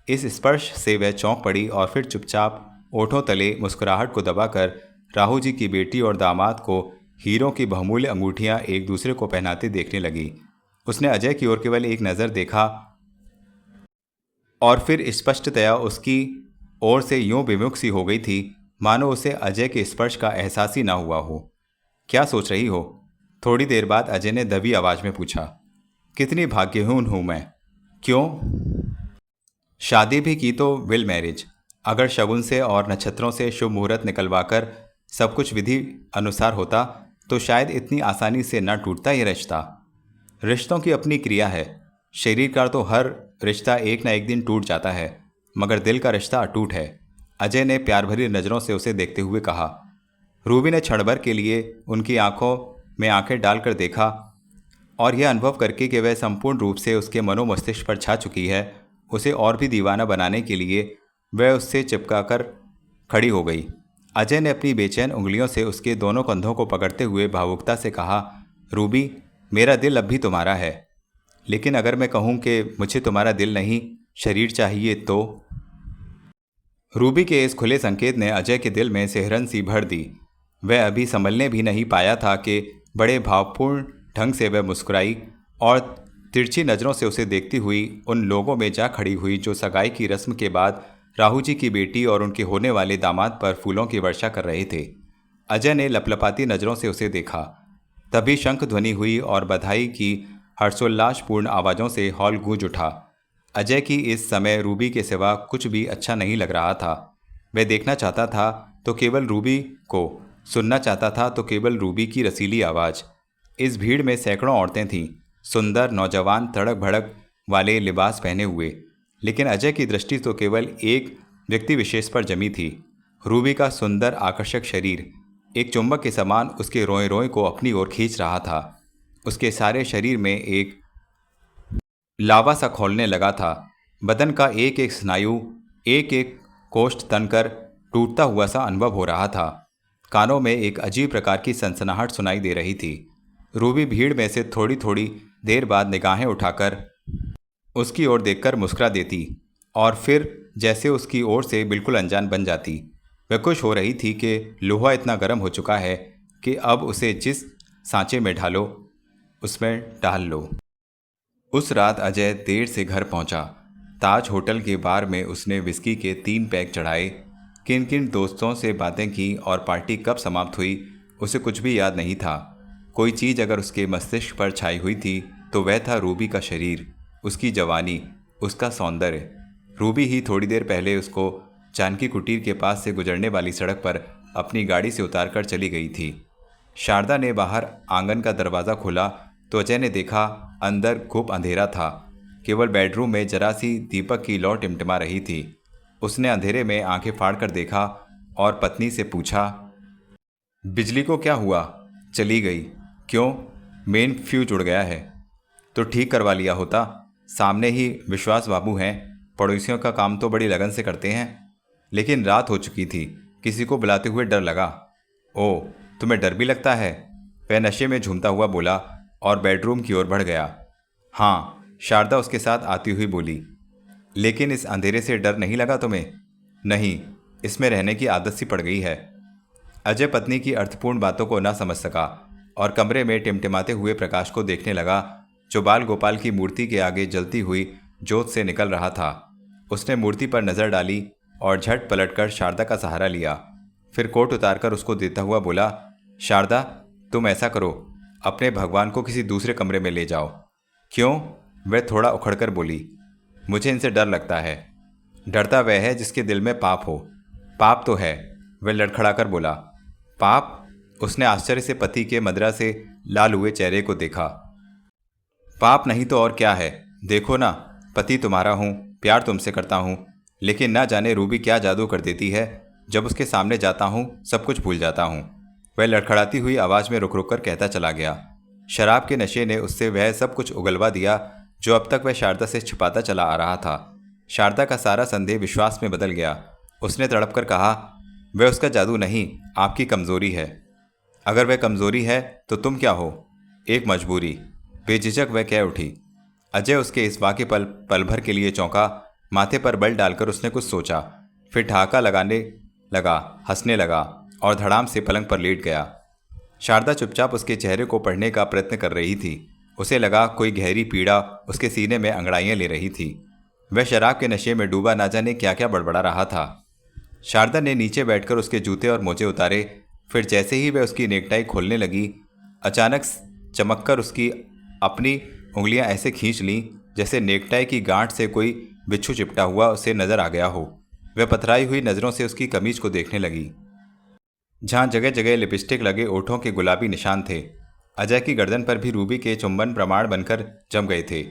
इस स्पर्श से वह चौंक पड़ी और फिर चुपचाप ओठों तले मुस्कुराहट को दबाकर राहु जी की बेटी और दामाद को हीरों की बहुमूल्य अंगूठियां एक दूसरे को पहनाते देखने लगी। उसने अजय की ओर केवल एक नज़र देखा और फिर स्पष्टतया उसकी ओर से यूं विमुख सी हो गई थी मानो उसे अजय के स्पर्श का एहसास ही ना हुआ हो। क्या सोच रही हो? थोड़ी देर बाद अजय ने दबी आवाज में पूछा। कितनी भाग्यहीन हूं मैं। क्यों? शादी भी की तो विल मैरिज। अगर शगुन से और नक्षत्रों से शुभ मुहूर्त निकलवाकर सब कुछ विधि अनुसार होता तो शायद इतनी आसानी से न टूटता ये रिश्ता। रिश्तों की अपनी क्रिया है। शरीर का तो हर रिश्ता एक ना एक दिन टूट जाता है, मगर दिल का रिश्ता अटूट है। अजय ने प्यार भरी नज़रों से उसे देखते हुए कहा। रूबी ने क्षण भर के लिए उनकी आंखों में आंखें डालकर देखा और यह अनुभव करके कि वह संपूर्ण रूप से उसके मनोमस्तिष्क पर छा चुकी है, उसे और भी दीवाना बनाने के लिए वह उससे चिपकाकर खड़ी हो गई। अजय ने अपनी बेचैन उंगलियों से उसके दोनों कंधों को पकड़ते हुए भावुकता से कहा, रूबी, मेरा दिल अब भी तुम्हारा है, लेकिन अगर मैं कहूँ कि मुझे तुम्हारा दिल नहीं शरीर चाहिए तो? रूबी के इस खुले संकेत ने अजय के दिल में सिहरन सी भर दी। वह अभी संभलने भी नहीं पाया था कि बड़े भावपूर्ण ढंग से वह मुस्कुराई और तिरछी नज़रों से उसे देखती हुई उन लोगों में जा खड़ी हुई जो सगाई की रस्म के बाद राहू जी की बेटी और उनके होने वाले दामाद पर फूलों की वर्षा कर रहे थे। अजय ने लपलपाती नज़रों से उसे देखा। तभी शंख ध्वनि हुई और बधाई की हर्षोल्लासपूर्ण आवाज़ों से हॉल गूंज उठा। अजय की इस समय रूबी के सिवा कुछ भी अच्छा नहीं लग रहा था। वह देखना चाहता था तो केवल रूबी को, सुनना चाहता था तो केवल रूबी की रसीली आवाज़। इस भीड़ में सैकड़ों औरतें थीं, सुंदर, नौजवान, तड़क भड़क वाले लिबास पहने हुए, लेकिन अजय की दृष्टि तो केवल एक व्यक्ति विशेष पर जमी थी। रूबी का सुंदर आकर्षक शरीर एक चुंबक के समान उसके रोए रोए को अपनी ओर खींच रहा था। उसके सारे शरीर में एक लावा सा खौलने लगा था। बदन का एक एक स्नायु, एक एक कोष्ठ तनकर टूटता हुआ सा अनुभव हो रहा था। कानों में एक अजीब प्रकार की सनसनाहट सुनाई दे रही थी। रूबी भीड़ में से थोड़ी थोड़ी देर बाद निगाहें उठाकर उसकी ओर देखकर मुस्कुरा देती और फिर जैसे उसकी ओर से बिल्कुल अनजान बन जाती। वह खुश हो रही थी कि लोहा इतना गर्म हो चुका है कि अब उसे जिस सांचे में ढालो उसमें डाल लो। उस रात अजय देर से घर पहुंचा। ताज होटल के बार में उसने विस्की के 3 पैक चढ़ाए। किन किन दोस्तों से बातें की और पार्टी कब समाप्त हुई उसे कुछ भी याद नहीं था। कोई चीज़ अगर उसके मस्तिष्क पर छाई हुई थी तो वह था रूबी का शरीर, उसकी जवानी, उसका सौंदर्य। रूबी ही थोड़ी देर पहले उसको जानकी कुटीर के पास से गुजरने वाली सड़क पर अपनी गाड़ी से उतारकर चली गई थी। शारदा ने बाहर आंगन का दरवाज़ा खोला तो अजय ने देखा अंदर खूब अंधेरा था। केवल बेडरूम में जरा सी दीपक की लौ टिमटिमा रही थी। उसने अंधेरे में आंखें फाड़ कर देखा और पत्नी से पूछा, बिजली को क्या हुआ? चली गई? क्यों? मेन फ्यूज उड़ गया है। तो ठीक करवा लिया होता। सामने ही विश्वास बाबू हैं, पड़ोसियों का काम तो बड़ी लगन से करते हैं। लेकिन रात हो चुकी थी, किसी को बुलाते हुए डर लगा। ओ, तुम्हें डर भी लगता है? वह नशे में झूमता हुआ बोला और बेडरूम की ओर बढ़ गया। हाँ, शारदा उसके साथ आती हुई बोली। लेकिन इस अंधेरे से डर नहीं लगा तुम्हें? नहीं, इसमें रहने की आदत सी पड़ गई है। अजय पत्नी की अर्थपूर्ण बातों को न समझ सका और कमरे में टिमटिमाते हुए प्रकाश को देखने लगा जो बाल गोपाल की मूर्ति के आगे जलती हुई जोत से निकल रहा था। उसने मूर्ति पर नज़र डाली और झट पलटकर शारदा का सहारा लिया। फिर कोट उतारकर उसको देता हुआ बोला, शारदा, तुम ऐसा करो, अपने भगवान को किसी दूसरे कमरे में ले जाओ। क्यों? वह थोड़ा उखड़कर बोली। मुझे इनसे डर लगता है। डरता वह है जिसके दिल में पाप हो। पाप तो है, वह लड़खड़ाकर बोला। पाप? उसने आश्चर्य से पति के मदरा से लाल हुए चेहरे को देखा। पाप नहीं तो और क्या है? देखो ना, पति तुम्हारा हूँ, प्यार तुमसे करता हूँ, लेकिन ना जाने रूबी क्या जादू कर देती है। जब उसके सामने जाता हूँ सब कुछ भूल जाता हूँ। वह लड़खड़ाती हुई आवाज़ में रुक रुक कर कहता चला गया। शराब के नशे ने उससे वह सब कुछ उगलवा दिया जो अब तक वह शारदा से छिपाता चला आ रहा था। शारदा का सारा संदेह विश्वास में बदल गया। उसने तड़प कर कहा, वह उसका जादू नहीं, आपकी कमज़ोरी है। अगर वह कमज़ोरी है तो तुम क्या हो? एक मजबूरी। बेझिझक वह कह उठी। अजय उसके इस वाक्य पल भर के लिए चौंका। माथे पर बल डालकर उसने कुछ सोचा, फिर ठहाका लगाने लगा, हंसने लगा और धड़ाम से पलंग पर लेट गया। शारदा चुपचाप उसके चेहरे को पढ़ने का प्रयत्न कर रही थी। उसे लगा कोई गहरी पीड़ा उसके सीने में अंगड़ाइयाँ ले रही थी। वह शराब के नशे में डूबा ना जाने क्या क्या बड़बड़ा रहा था। शारदा ने नीचे बैठकर उसके जूते और मोजे उतारे। फिर जैसे ही वह उसकी नेकटाई खोलने लगी, अचानक चमककर उसकी अपनी उंगलियां ऐसे खींच लीं जैसे नेकटाई की गांठ से कोई बिच्छू चिपटा हुआ उसे नजर आ गया हो। वह पथराई हुई नज़रों से उसकी कमीज को देखने लगी, जहाँ जगह जगह लिपस्टिक लगे ओठों के गुलाबी निशान थे। अजय की गर्दन पर भी रूबी के चुंबन प्रमाण बनकर जम गए थे।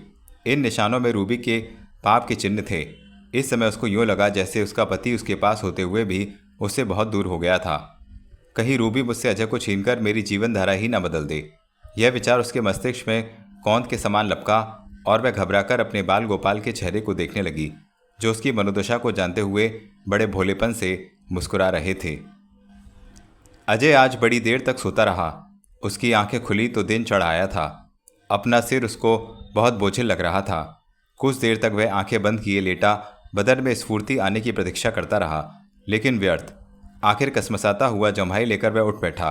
इन निशानों में रूबी के पाप के चिन्ह थे। इस समय उसको यूँ लगा जैसे उसका पति उसके पास होते हुए भी उससे बहुत दूर हो गया था। कहीं रूबी मुझसे अजय को छीनकर मेरी जीवन धारा ही न बदल दे। यह विचार उसके मस्तिष्क में कौंध के समान लपका और वह घबराकर अपने बाल गोपाल के चेहरे को देखने लगी, जो उसकी मनोदशा को जानते हुए बड़े भोलेपन से मुस्कुरा रहे थे। अजय आज बड़ी देर तक सोता रहा। उसकी आंखें खुली तो दिन चढ़ आया था। अपना सिर उसको बहुत बोझिल लग रहा था। कुछ देर तक वह आंखें बंद किए लेटा बदन में स्फूर्ति आने की प्रतीक्षा करता रहा, लेकिन व्यर्थ। आखिर कसमसाता हुआ जम्हाई लेकर वह उठ बैठा।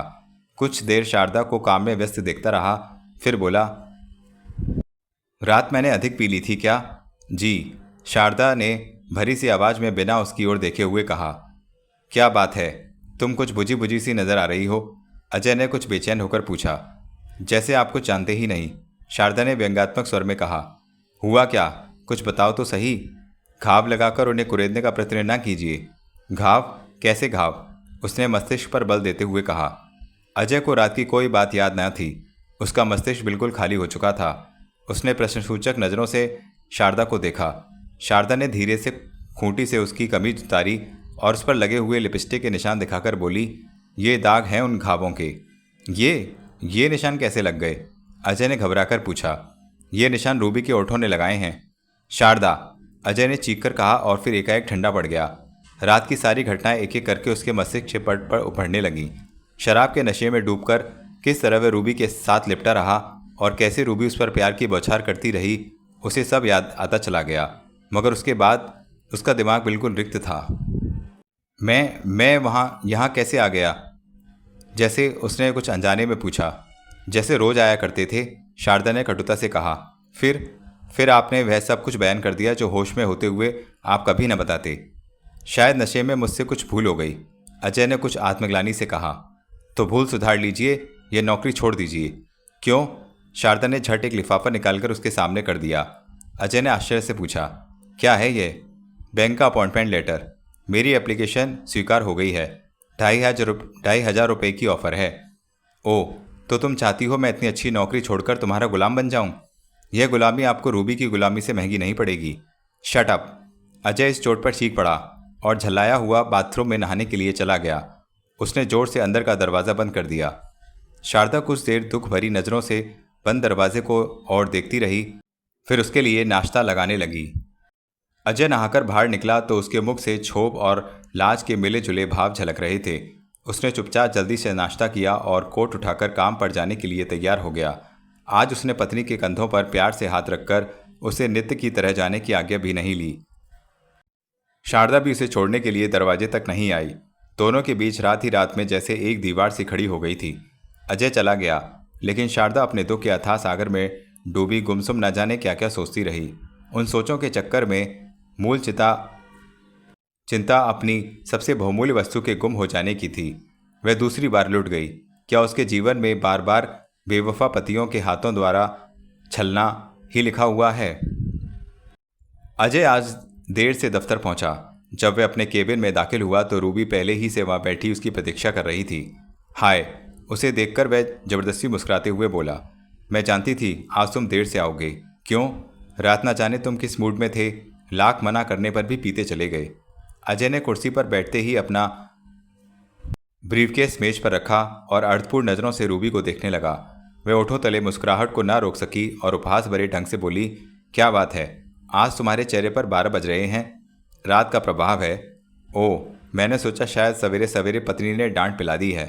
कुछ देर शारदा को काम में व्यस्त देखता रहा, फिर बोला, रात मैंने अधिक पी ली थी क्या? जी, शारदा ने भरी सी आवाज में बिना उसकी ओर देखे हुए कहा। क्या बात है, तुम कुछ बुझी बुझी सी नजर आ रही हो? अजय ने कुछ बेचैन होकर पूछा। जैसे आप कुछ जानते ही नहीं, शारदा ने व्यंग्यात्मक स्वर में कहा। हुआ क्या, कुछ बताओ तो सही। घाव लगाकर उन्हें कुरेदने का प्रयत्न न कीजिए। घाव? कैसे घाव? उसने मस्तिष्क पर बल देते हुए कहा। अजय को रात की कोई बात याद न थी। उसका मस्तिष्क बिल्कुल खाली हो चुका था। उसने प्रश्नसूचक नज़रों से शारदा को देखा। शारदा ने धीरे से खूंटी से उसकी कमीज उतारी और उस पर लगे हुए लिपस्टिक के निशान दिखाकर बोली, ये दाग हैं उन घावों के। ये निशान कैसे लग गए? अजय ने घबराकर पूछा। ये निशान रूबी के ओठों ने लगाए हैं। शारदा, अजय ने चीखकर कहा और फिर एकाएक ठंडा पड़ गया। रात की सारी घटनाएं एक एक करके उसके मस्तिष्क पट पर उभरने लगीं। शराब के नशे में डूबकर किस तरह वह रूबी के साथ लिपटा रहा और कैसे रूबी उस पर प्यार की बौछार करती रही, उसे सब याद आता चला गया। मगर उसके बाद उसका दिमाग बिल्कुल रिक्त था। मैं यहाँ कैसे आ गया? जैसे उसने कुछ अनजाने में पूछा। जैसे रोज आया करते थे, शारदा ने कटुता से कहा। फिर आपने वह सब कुछ बयान कर दिया जो होश में होते हुए आप कभी न बताते। शायद नशे में मुझसे कुछ भूल हो गई, अजय ने कुछ आत्मग्लानि से कहा। तो भूल सुधार लीजिए, यह नौकरी छोड़ दीजिए। क्यों? शारदा ने झट एक लिफाफा निकालकर उसके सामने कर दिया। अजय ने आश्चर्य से पूछा, क्या है ये? बैंक का अपॉइंटमेंट लेटर। मेरी एप्लीकेशन स्वीकार हो गई है। 2,500 रुपये की ऑफ़र है। ओह, तो तुम चाहती हो मैं इतनी अच्छी नौकरी छोड़कर तुम्हारा गुलाम बन जाऊं? यह गुलामी आपको रूबी की गुलामी से महंगी नहीं पड़ेगी। Shut up! अजय इस चोट पर चीख पड़ा और झल्लाया हुआ बाथरूम में नहाने के लिए चला गया। उसने जोर से अंदर का दरवाज़ा बंद कर दिया। शारदा कुछ देर दुख भरी नज़रों से बंद दरवाजे को और देखती रही, फिर उसके लिए नाश्ता लगाने लगी। अजय नहाकर बाहर निकला तो उसके मुख से क्षोभ और लाज के मिले जुले भाव झलक रहे थे। उसने चुपचाप जल्दी से नाश्ता किया और कोट उठाकर काम पर जाने के लिए तैयार हो गया। आज उसने पत्नी के कंधों पर प्यार से हाथ रखकर उसे नित्य की तरह जाने की आज्ञा भी नहीं ली। शारदा भी उसे छोड़ने के लिए दरवाजे तक नहीं आई। दोनों के बीच रात ही रात में जैसे एक दीवार सी खड़ी हो गई थी। अजय चला गया, लेकिन शारदा अपने दुख के अथाह सागर में डूबी गुमसुम न जाने क्या क्या सोचती रही। उन सोचों के चक्कर में मूल चिंता अपनी सबसे बहुमूल्य वस्तु के गुम हो जाने की थी। वह दूसरी बार लुट गई। क्या उसके जीवन में बार बार बेवफा पतियों के हाथों द्वारा छलना ही लिखा हुआ है? अजय आज देर से दफ्तर पहुंचा। जब वह अपने केबिन में दाखिल हुआ तो रूबी पहले ही से वहां बैठी उसकी प्रतीक्षा कर रही थी। हाय! उसे देखकर वह जबरदस्ती मुस्कुराते हुए बोला, मैं जानती थी आज तुम देर से आओगे। क्यों? रात ना जाने तुम किस मूड में थे, लाख मना करने पर भी पीते चले गए। अजय ने कुर्सी पर बैठते ही अपना ब्रीफकेस मेज पर रखा और अर्थपूर्ण नज़रों से रूबी को देखने लगा। वह ओठों तले मुस्कुराहट को ना रोक सकी और उपहास भरे ढंग से बोली, क्या बात है, आज तुम्हारे चेहरे पर 12 बज रहे हैं? रात का प्रभाव है। ओह, मैंने सोचा शायद सवेरे सवेरे पत्नी ने डांट पिला दी है।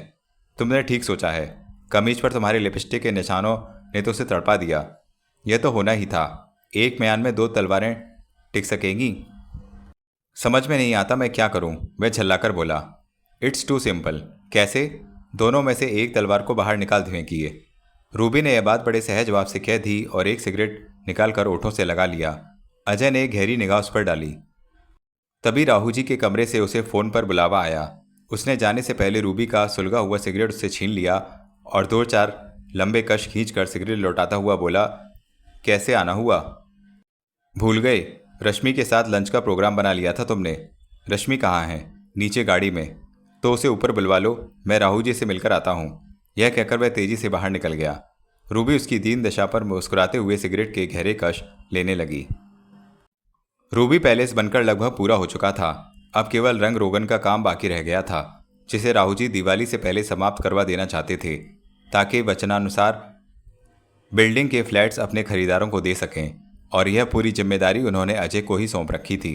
तुमने ठीक सोचा है। कमीज पर तुम्हारे लिपस्टिक के निशानों ने तो उसे तड़पा दिया। यह तो होना ही था। एक म्यान में 2 तलवारें टिक सकेंगी? समझ में नहीं आता मैं क्या करूं, वह झल्लाकर बोला। It's too simple. कैसे? दोनों में से एक तलवार को बाहर निकाल फेंकिए। रूबी ने यह बात बड़े सहज जवाब से कह दी और एक सिगरेट निकालकर ओठों से लगा लिया। अजय ने एक गहरी निगाह उस पर डाली। तभी राहु जी के कमरे से उसे फ़ोन पर बुलावा आया। उसने जाने से पहले रूबी का सुलगा हुआ सिगरेट उससे छीन लिया और दो चार लंबे कश खींचकर सिगरेट लौटाता हुआ बोला, कैसे आना हुआ? भूल गए? रश्मि के साथ लंच का प्रोग्राम बना लिया था तुमने। रश्मि कहाँ है? नीचे गाड़ी में। तो उसे ऊपर बुलवा लो, मैं राहु जी से मिलकर आता हूँ। यह कहकर वह तेजी से बाहर निकल गया। रूबी उसकी दीन दशा पर मुस्कुराते हुए सिगरेट के गहरे कश लेने लगी। रूबी पैलेस बनकर लगभग पूरा हो चुका था। अब केवल रंग रोगन का काम बाकी रह गया था, जिसे राहु जी दिवाली से पहले समाप्त करवा देना चाहते थे, ताकि वचनानुसार बिल्डिंग के फ्लैट्स अपने खरीदारों को दे सकें। और यह पूरी जिम्मेदारी उन्होंने अजय को ही सौंप रखी थी।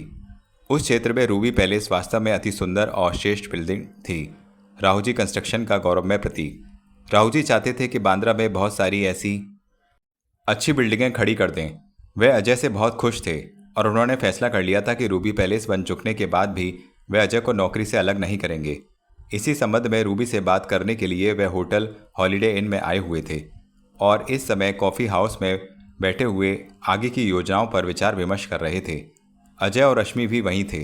उस क्षेत्र में रूबी पैलेस वास्तव में अति सुंदर और श्रेष्ठ बिल्डिंग थी, राहु जी कंस्ट्रक्शन का गौरवमय प्रतीक। राहु जी चाहते थे कि बांद्रा में बहुत सारी ऐसी अच्छी बिल्डिंगें खड़ी कर दें। वे अजय से बहुत खुश थे और उन्होंने फैसला कर लिया था कि रूबी पैलेस बन चुकने के बाद भी वे अजय को नौकरी से अलग नहीं करेंगे। इसी संबंध में रूबी से बात करने के लिए वे होटल हॉलिडे इन में आए हुए थे और इस समय कॉफ़ी हाउस में बैठे हुए आगे की योजनाओं पर विचार विमर्श कर रहे थे। अजय और रश्मि भी वहीं थे।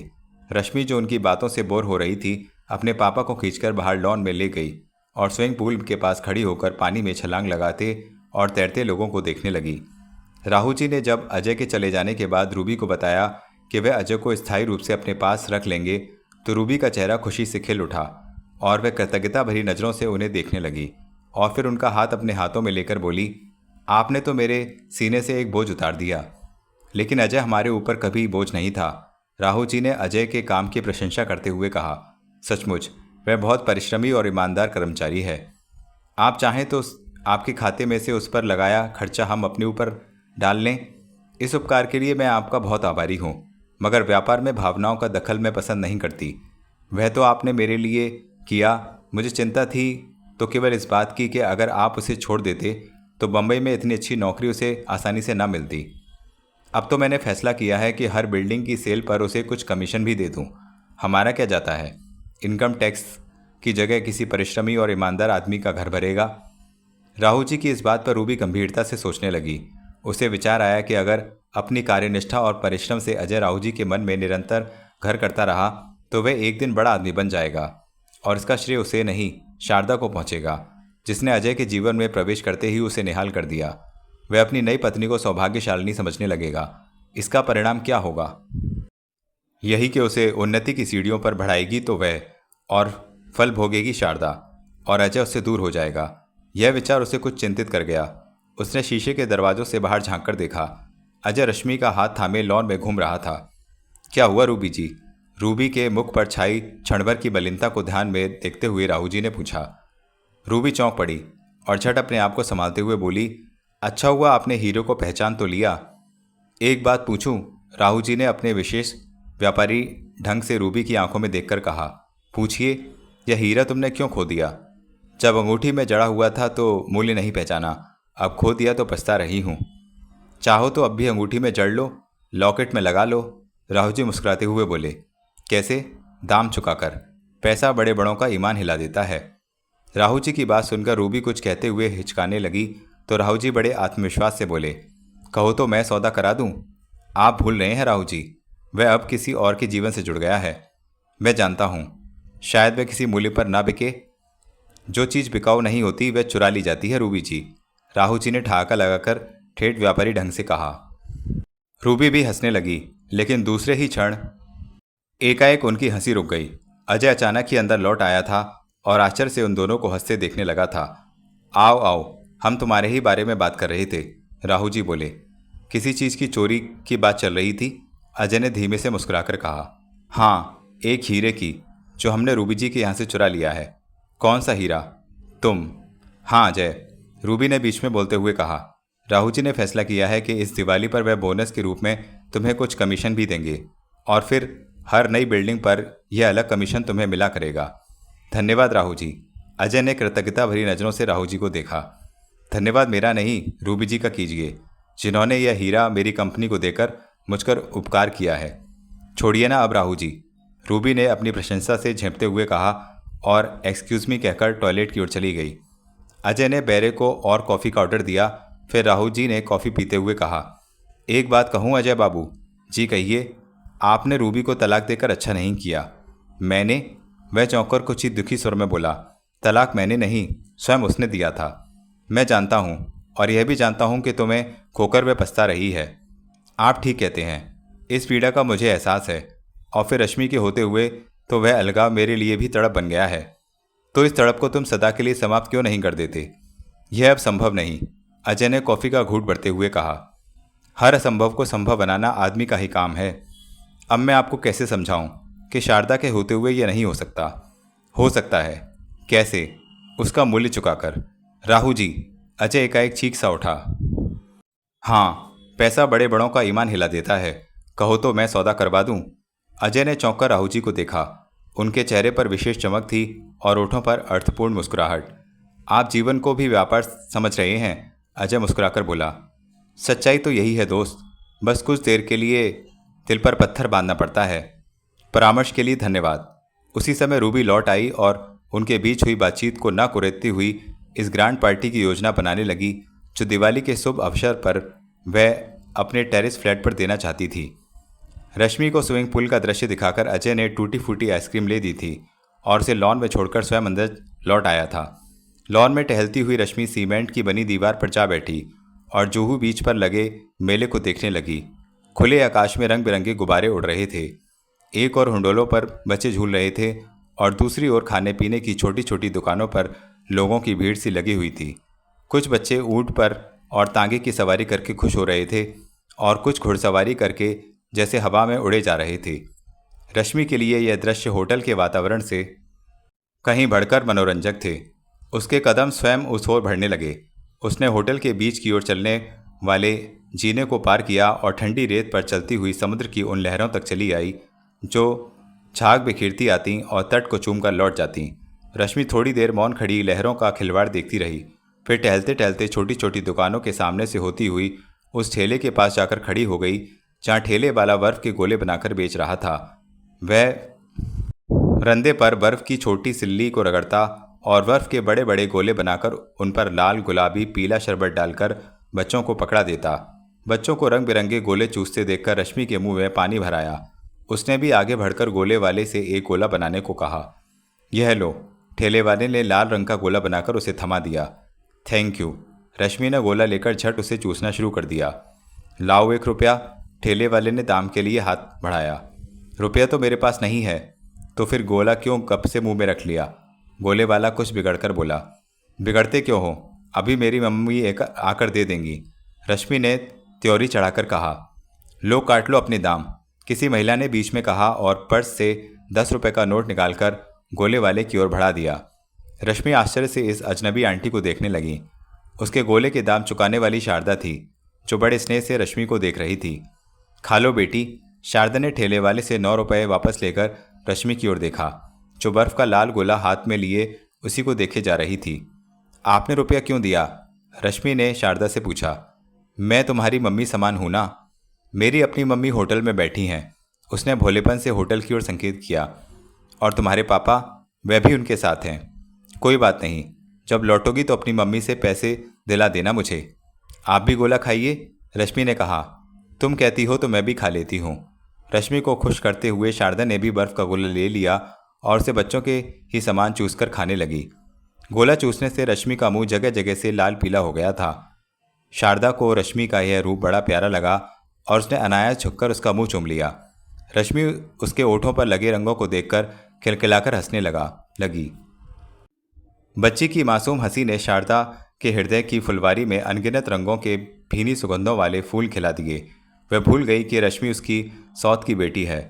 रश्मि, जो उनकी बातों से बोर हो रही थी, अपने पापा को खींचकर बाहर लॉन में ले गई और स्विमिंग पूल के पास खड़ी होकर पानी में छलांग लगाते और तैरते लोगों को देखने लगी। राहु जी ने जब अजय के चले जाने के बाद रूबी को बताया कि वे अजय को स्थायी रूप से अपने पास रख लेंगे, तो रूबी का चेहरा खुशी से खिल उठा और वह कृतज्ञता भरी नज़रों से उन्हें देखने लगी और फिर उनका हाथ अपने हाथों में लेकर बोली, आपने तो मेरे सीने से एक बोझ उतार दिया। लेकिन अजय हमारे ऊपर कभी बोझ नहीं था। राहु जी ने अजय के काम की प्रशंसा करते हुए कहा, सचमुच वह बहुत परिश्रमी और ईमानदार कर्मचारी है। आप चाहें तो आपके खाते में से उस पर लगाया खर्चा हम अपने ऊपर डाल लें। इस उपकार के लिए मैं आपका बहुत आभारी हूँ, मगर व्यापार में भावनाओं का दखल मैं पसंद नहीं करती। वह तो आपने मेरे लिए किया। मुझे चिंता थी तो केवल इस बात की कि अगर आप उसे छोड़ देते तो बम्बई में इतनी अच्छी नौकरी उसे आसानी से ना मिलती। अब तो मैंने फैसला किया है कि हर बिल्डिंग की सेल पर उसे कुछ कमीशन भी दे दूँ। हमारा क्या जाता है, इनकम टैक्स की जगह किसी परिश्रमी और ईमानदार आदमी का घर भरेगा। राहु जी की इस बात पर रूबी गंभीरता से सोचने लगी। उसे विचार आया कि अगर अपनी कार्यनिष्ठा और परिश्रम से अजय राहु जी के मन में निरंतर घर करता रहा तो वह एक दिन बड़ा आदमी बन जाएगा और इसका श्रेय उसे नहीं, शारदा को पहुंचेगा, जिसने अजय के जीवन में प्रवेश करते ही उसे निहाल कर दिया। वह अपनी नई पत्नी को सौभाग्यशालिनी समझने लगेगा। इसका परिणाम क्या होगा? यही कि उसे उन्नति की सीढ़ियों पर बढ़ाएगी तो वह, और फल भोगेगी शारदा, और अजय उससे दूर हो जाएगा। यह विचार उसे कुछ चिंतित कर गया। उसने शीशे के दरवाजों से बाहर झांककर देखा। अजय रश्मि का हाथ थामे लॉन में घूम रहा था। क्या हुआ रूबी जी? रूबी के मुख पर छाई क्षणभर की मलिनता को ध्यान में देखते हुए राहु जी ने पूछा। रूबी चौंक पड़ी और झट अपने आप को संभालते हुए बोली, अच्छा हुआ आपने हीरो को पहचान तो लिया। एक बात पूछूं? राहु जी ने अपने विशेष व्यापारी ढंग से रूबी की आंखों में देखकर कहा। पूछिए, यह हीरा तुमने क्यों खो दिया? जब अंगूठी में जड़ा हुआ था तो मूल्य नहीं पहचाना, अब खो दिया तो पछता रही हूँ। चाहो तो अब भी अंगूठी में जड़ लो, लॉकेट में लगा लो। राहु जी मुस्कुराते हुए बोले। कैसे? दाम चुकाकर। पैसा बड़े बड़ों का ईमान हिला देता है। राहु जी की बात सुनकर रूबी कुछ कहते हुए हिचकाने लगी तो राहु जी बड़े आत्मविश्वास से बोले, कहो तो मैं सौदा करा दूं। आप भूल रहे हैं राहु जी, वह अब किसी और के जीवन से जुड़ गया है। मैं जानता हूं, शायद वह किसी मूल्य पर ना बिके। जो चीज़ बिकाऊ नहीं होती वह चुरा ली जाती है रूबी जी। राहु जी ने ठहाका लगाकर ठेठ व्यापारी ढंग से कहा। रूबी भी हंसने लगी, लेकिन दूसरे ही क्षण एकाएक उनकी हंसी रुक गई। अजय अचानक ही अंदर लौट आया था और आश्चर्य से उन दोनों को हंसते देखने लगा था। आओ आओ, हम तुम्हारे ही बारे में बात कर रहे थे, राहु जी बोले। किसी चीज़ की चोरी की बात चल रही थी, अजय ने धीमे से मुस्कुराकर कहा। हाँ, एक हीरे की, जो हमने रूबी जी के यहाँ से चुरा लिया है। कौन सा हीरा? तुम? हाँ अजय, रूबी ने बीच में बोलते हुए कहा। राहु जी ने फैसला किया है कि इस दिवाली पर वह बोनस के रूप में तुम्हें कुछ कमीशन भी देंगे और फिर हर नई बिल्डिंग पर यह अलग कमीशन तुम्हें मिला करेगा। धन्यवाद राहु जी। अजय ने कृतज्ञता भरी नज़रों से राहु जी को देखा। धन्यवाद मेरा नहीं, रूबी जी का कीजिए, जिन्होंने यह हीरा मेरी कंपनी को देकर मुझकर उपकार किया है। छोड़िए ना अब राहु जी, रूबी ने अपनी प्रशंसा से झेंपते हुए कहा और एक्सक्यूज़ मी कहकर टॉयलेट की ओर चली गई। अजय ने बैरे को और कॉफ़ी का ऑर्डर दिया। फिर राहु जी ने कॉफ़ी पीते हुए कहा, एक बात कहूँ अजय बाबू, जी कहिए। आपने रूबी को तलाक देकर अच्छा नहीं किया। मैंने? वह चौंककर कुछ ही दुखी स्वर में बोला। तलाक मैंने नहीं, स्वयं उसने दिया था। मैं जानता हूँ, और यह भी जानता हूँ कि तुम्हें खोकर वह पछता रही है। आप ठीक कहते हैं, इस पीड़ा का मुझे एहसास है। और फिर रश्मि के होते हुए तो वह अलगाव मेरे लिए भी तड़प बन गया है। तो इस तड़प को तुम सदा के लिए समाप्त क्यों नहीं कर देते? यह अब संभव नहीं, अजय ने कॉफ़ी का घूंट भरते हुए कहा। हर असंभव को संभव बनाना आदमी का ही काम है। अब मैं आपको कैसे समझाऊं कि शारदा के होते हुए यह नहीं हो सकता? हो सकता है। कैसे? उसका मूल्य चुकाकर। राहु जी, अजय एकाएक चीख सा उठा। हाँ, पैसा बड़े बड़ों का ईमान हिला देता है। कहो तो मैं सौदा करवा दूं? अजय ने चौंककर राहु जी को देखा। उनके चेहरे पर विशेष चमक थी और ओठों पर अर्थपूर्ण मुस्कुराहट। आप जीवन को भी व्यापार समझ रहे हैं? अजय मुस्कुराकर बोला। सच्चाई तो यही है दोस्त, बस कुछ देर के लिए दिल पर पत्थर बांधना पड़ता है। परामर्श के लिए धन्यवाद। उसी समय रूबी लौट आई और उनके बीच हुई बातचीत को न कुरेदती हुई इस ग्रांड पार्टी की योजना बनाने लगी जो दिवाली के शुभ अवसर पर वह अपने टेरेस फ्लैट पर देना चाहती थी। रश्मि को स्विमिंग पूल का दृश्य दिखाकर अजय ने टूटी फूटी आइसक्रीम ले दी थी और उसे लॉन में छोड़कर स्वयं अंदर लौट आया था। लॉन में टहलती हुई रश्मि सीमेंट की बनी दीवार पर जा बैठी और जूहू बीच पर लगे मेले को देखने लगी। खुले आकाश में रंग बिरंगे गुब्बारे उड़ रहे थे। एक और हुंडोलों पर बच्चे झूल रहे थे और दूसरी ओर खाने पीने की छोटी छोटी दुकानों पर लोगों की भीड़ सी लगी हुई थी। कुछ बच्चे ऊंट पर और तांगे की सवारी करके खुश हो रहे थे और कुछ घुड़सवारी करके जैसे हवा में उड़े जा रहे थे। रश्मि के लिए यह दृश्य होटल के वातावरण से कहीं बढ़कर मनोरंजक थे। उसके कदम स्वयं उस ओर बढ़ने लगे। उसने होटल के बीच की ओर चलने वाले जीने को पार किया और ठंडी रेत पर चलती हुई समुद्र की उन लहरों तक चली आई जो झाग बिखेरती आती और तट को चूमकर लौट जाती। रश्मि थोड़ी देर मौन खड़ी लहरों का खिलवाड़ देखती रही। फिर टहलते टहलते छोटी छोटी दुकानों के सामने से होती हुई उस ठेले के पास जाकर खड़ी हो गई जहाँ ठेले वाला बर्फ के गोले बनाकर बेच रहा था। वह रंदे पर बर्फ की छोटी सिल्ली को रगड़ता और बर्फ के बड़े बड़े गोले बनाकर उन पर लाल गुलाबी पीला शरबत डालकर बच्चों को पकड़ा देता। बच्चों को रंग बिरंगे गोले चूसते देखकर रश्मि के मुंह में पानी भर आया। उसने भी आगे बढ़कर गोले वाले से एक गोला बनाने को कहा। यह लो। ठेले वाले ने लाल रंग का गोला बनाकर उसे थमा दिया। Thank you. रश्मि ने गोला लेकर झट उसे चूसना शुरू कर दिया। लाओ 1 रुपया। ठेले वाले ने दाम के लिए हाथ बढ़ाया। रुपया तो मेरे पास नहीं है। तो फिर गोला क्यों कब से मुंह में रख लिया? गोले वाला कुछ बिगड़कर बोला। बिगड़ते क्यों हो? अभी मेरी मम्मी एक आकर दे देंगी। रश्मि ने त्योरी चढ़ाकर कहा। लो काट लो अपने दाम, किसी महिला ने बीच में कहा और पर्स से 10 रुपये का नोट निकालकर गोले वाले की ओर बढ़ा दिया। रश्मि आश्चर्य से इस अजनबी आंटी को देखने लगी। उसके गोले के दाम चुकाने वाली शारदा थी जो बड़े स्नेह से रश्मि को देख रही थी। खा लो बेटी। शारदा ने ठेले वाले से 9 रुपये वापस लेकर रश्मि की ओर देखा जो बर्फ का लाल गोला हाथ में लिए उसी को देखे जा रही थी। आपने रुपया क्यों दिया? रश्मि ने शारदा से पूछा। मैं तुम्हारी मम्मी समान हूं ना। मेरी अपनी मम्मी होटल में बैठी हैं। उसने भोलेपन से होटल की ओर संकेत किया। और तुम्हारे पापा? वह भी उनके साथ हैं। कोई बात नहीं, जब लौटोगी तो अपनी मम्मी से पैसे दिला देना मुझे। आप भी गोला खाइए, रश्मि ने कहा। तुम कहती हो तो मैं भी खा लेती हूँ। रश्मि को खुश करते हुए शारदा ने भी बर्फ का गोला ले लिया और उसे बच्चों के ही सामान चूसकर खाने लगी। गोला चूसने से रश्मि का मुंह जगह जगह से लाल पीला हो गया था। शारदा को रश्मि का यह रूप बड़ा प्यारा लगा और उसने अनायास झुककर उसका मुंह चूम लिया। रश्मि उसके ओठों पर लगे रंगों को देखकर खिलखिलाकर हंसने लगी। बच्ची की मासूम हंसी ने शारदा के हृदय की फुलवारी में अनगिनत रंगों के भीनी सुगंधों वाले फूल खिला दिए। वह भूल गई कि रश्मि उसकी सौत की बेटी है।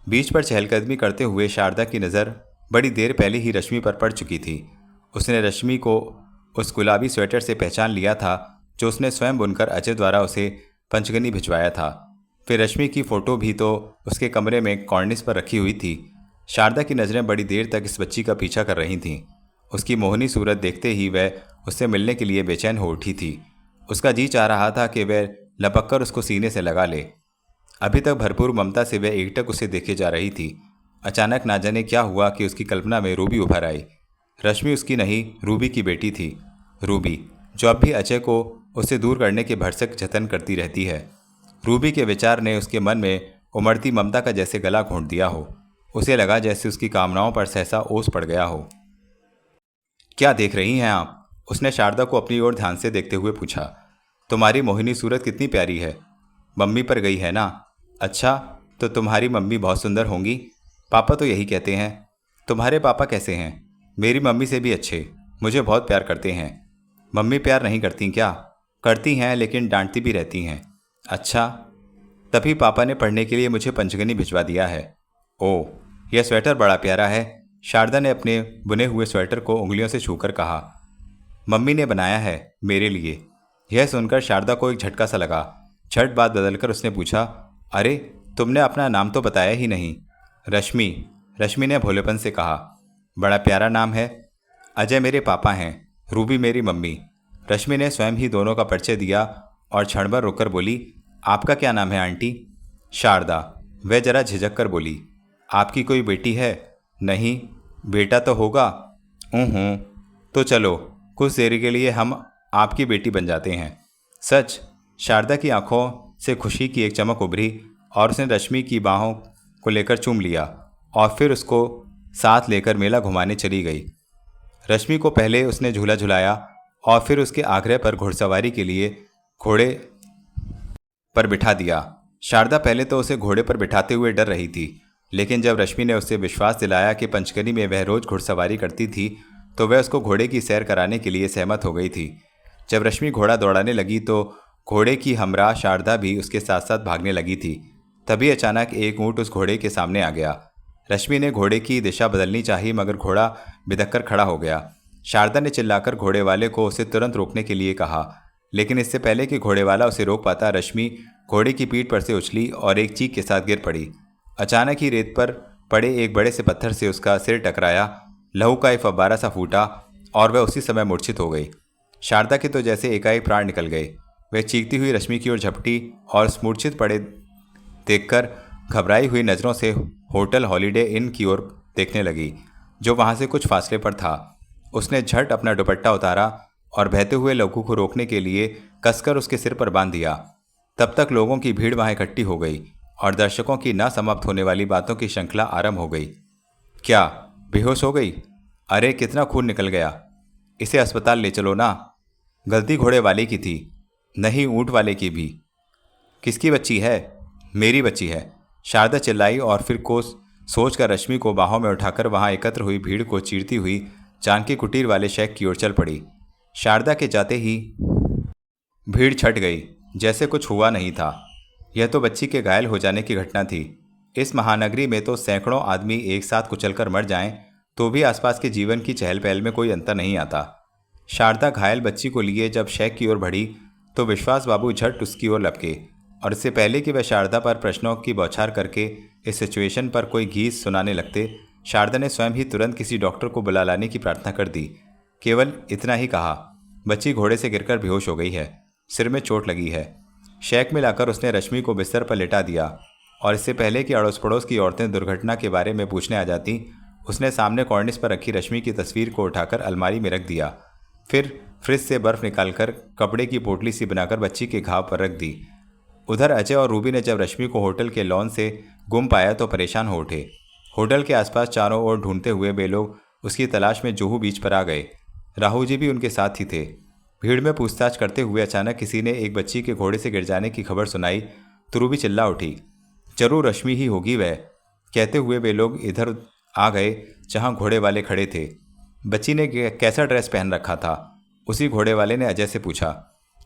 बीच पर चहलकदमी करते हुए शारदा की नज़र बड़ी देर पहले ही रश्मि पर पड़ चुकी थी। उसने रश्मि को उस गुलाबी स्वेटर से पहचान लिया था जो उसने स्वयं बुनकर अजय द्वारा उसे पंचगनी भिजवाया था। फिर रश्मि की फ़ोटो भी तो उसके कमरे में कॉर्निस पर रखी हुई थी। शारदा की नज़रें बड़ी देर तक इस बच्ची का पीछा कर रही थीं। उसकी मोहनी सूरत देखते ही वह उससे मिलने के लिए बेचैन हो उठी थी। उसका जी चाह रहा था कि वह लपक कर उसको सीने से लगा ले। अभी तक भरपूर ममता से वह एकटक उसे देखे जा रही थी। अचानक ना जाने क्या हुआ कि उसकी कल्पना में रूबी उभर आई। रश्मि उसकी नहीं, रूबी की बेटी थी। रूबी जो अब भी अजय को उससे दूर करने के भरसक जतन करती रहती है। रूबी के विचार ने उसके मन में उमड़ती ममता का जैसे गला घोंट दिया हो। उसे लगा जैसे उसकी कामनाओं पर सहसा ओस पड़ गया हो। क्या देख रही हैं आप? उसने शारदा को अपनी ओर ध्यान से देखते हुए पूछा। तुम्हारी मोहिनी सूरत कितनी प्यारी है। मम्मी पर गई है ना? अच्छा, तो तुम्हारी मम्मी बहुत सुंदर होंगी। पापा तो यही कहते हैं। तुम्हारे पापा कैसे हैं? मेरी मम्मी से भी अच्छे, मुझे बहुत प्यार करते हैं। मम्मी प्यार नहीं करती क्या? करती हैं, लेकिन डांटती भी रहती हैं। अच्छा, तभी पापा ने पढ़ने के लिए मुझे पंचगनी भिजवा दिया है। ओह, यह स्वेटर बड़ा प्यारा है। शारदा ने अपने बुने हुए स्वेटर को उंगलियों से छूकर कहा। मम्मी ने बनाया है मेरे लिए। यह सुनकर शारदा को एक झटका सा लगा। झट बात बदलकर उसने पूछा, अरे, तुमने अपना नाम तो बताया ही नहीं। रश्मि, रश्मि ने भोलेपन से कहा। बड़ा प्यारा नाम है। अजय मेरे पापा हैं, रूबी मेरी मम्मी। रश्मि ने स्वयं ही दोनों का परिचय दिया और क्षण भर रुककर बोली, आपका क्या नाम है आंटी? शारदा। वह जरा झिझक कर बोली, आपकी कोई बेटी है? नहीं, बेटा तो होगा। तो चलो, कुछ देर के लिए हम आपकी बेटी बन जाते हैं। सच? शारदा की आंखों से खुशी की एक चमक उभरी और उसने रश्मि की बाहों को लेकर चूम लिया और फिर उसको साथ लेकर मेला घुमाने चली गई। रश्मि को पहले उसने झूला झुलाया और फिर उसके आग्रह पर घुड़सवारी के लिए घोड़े पर बिठा दिया। शारदा पहले तो उसे घोड़े पर बिठाते हुए डर रही थी, लेकिन जब रश्मि ने उसे विश्वास दिलाया कि पंचकनी में वह रोज घुड़सवारी करती थी तो वह उसको घोड़े की सैर कराने के लिए सहमत हो गई थी। जब रश्मि घोड़ा दौड़ाने लगी तो घोड़े की हमराह शारदा भी उसके साथ साथ भागने लगी थी। तभी अचानक एक ऊंट उस घोड़े के सामने आ गया। रश्मि ने घोड़े की दिशा बदलनी चाही, मगर घोड़ा बिदक कर खड़ा हो गया। शारदा ने चिल्लाकर घोड़े वाले को उसे तुरंत रोकने के लिए कहा, लेकिन इससे पहले कि घोड़े वाला उसे रोक पाता, रश्मि घोड़े की पीठ पर से उछली और एक चीख के साथ गिर पड़ी। अचानक ही रेत पर पड़े एक बड़े से पत्थर से उसका सिर टकराया। लहू का एक फव्वारा सा फूटा और वह उसी समय मूर्छित हो गई। शारदा के तो जैसे एकाएक प्राण निकल गए। वह चीखती हुई रश्मि की ओर झपटी और उस मूर्छित पड़े देखकर घबराई हुई नज़रों से होटल हॉलीडे इन की ओर देखने लगी, जो वहाँ से कुछ फासले पर था। उसने झट अपना दुपट्टा उतारा और बहते हुए लहू को रोकने के लिए कसकर उसके सिर पर बांध दिया। तब तक लोगों की भीड़ वहाँ इकट्ठी हो गई और दर्शकों की न समाप्त होने वाली बातों की श्रृंखला आरंभ हो गई। क्या बेहोश हो गई? अरे, कितना खून निकल गया। इसे अस्पताल ले चलो ना। गलती घोड़े वाले की थी, नहीं ऊँट वाले की भी। किसकी बच्ची है? मेरी बच्ची है, शारदा चिल्लाई और फिर को सोचकर रश्मि को बाहों में उठाकर वहां एकत्र हुई भीड़ को चीरती हुई जानकी कुटीर वाले शेख की ओर चल पड़ी। शारदा के जाते ही भीड़ छट गई, जैसे कुछ हुआ नहीं था। यह तो बच्ची के घायल हो जाने की घटना थी। इस महानगरी में तो सैकड़ों आदमी एक साथ कुचलकर मर जाएं तो भी आसपास के जीवन की चहल पहल में कोई अंतर नहीं आता। शारदा घायल बच्ची को लिए जब शेख की ओर बढ़ी तो विश्वास बाबू झट उसकी ओर लपके और इससे पहले कि वह शारदा पर प्रश्नों की बौछार करके इस सिचुएशन पर कोई गीत सुनाने लगते, शारदा ने स्वयं ही तुरंत किसी डॉक्टर को बुला लाने की प्रार्थना कर दी। केवल इतना ही कहा, बच्ची घोड़े से गिरकर बेहोश हो गई है, सिर में चोट लगी है। शेख में लाकर उसने रश्मि को बिस्तर पर लेटा दिया और इससे पहले कि अड़ोस पड़ोस की औरतें दुर्घटना के बारे में पूछने आ जाती, उसने सामने कॉर्निस पर रखी रश्मि की तस्वीर को उठाकर अलमारी में रख दिया। फिर फ्रिज से बर्फ निकालकर कपड़े की पोटली सी बनाकर बच्ची के घाव पर रख दी। उधर अजय और रूबी ने जब रश्मि को होटल के लॉन से गुम पाया तो परेशान हो उठे। होटल के आसपास चारों ओर ढूंढते हुए वे लोग उसकी तलाश में जुहू बीच पर आ गए। राहु जी भी उनके साथ ही थे। भीड़ में पूछताछ करते हुए अचानक किसी ने एक बच्ची के घोड़े से गिर जाने की खबर सुनाई तो रूबी चिल्ला उठी, जरूर रश्मि ही होगी वह। कहते हुए वे लोग इधर आ गए जहां घोड़े वाले खड़े थे। बच्ची ने कैसा ड्रेस पहन रखा था? उसी घोड़े वाले ने अजय से पूछा।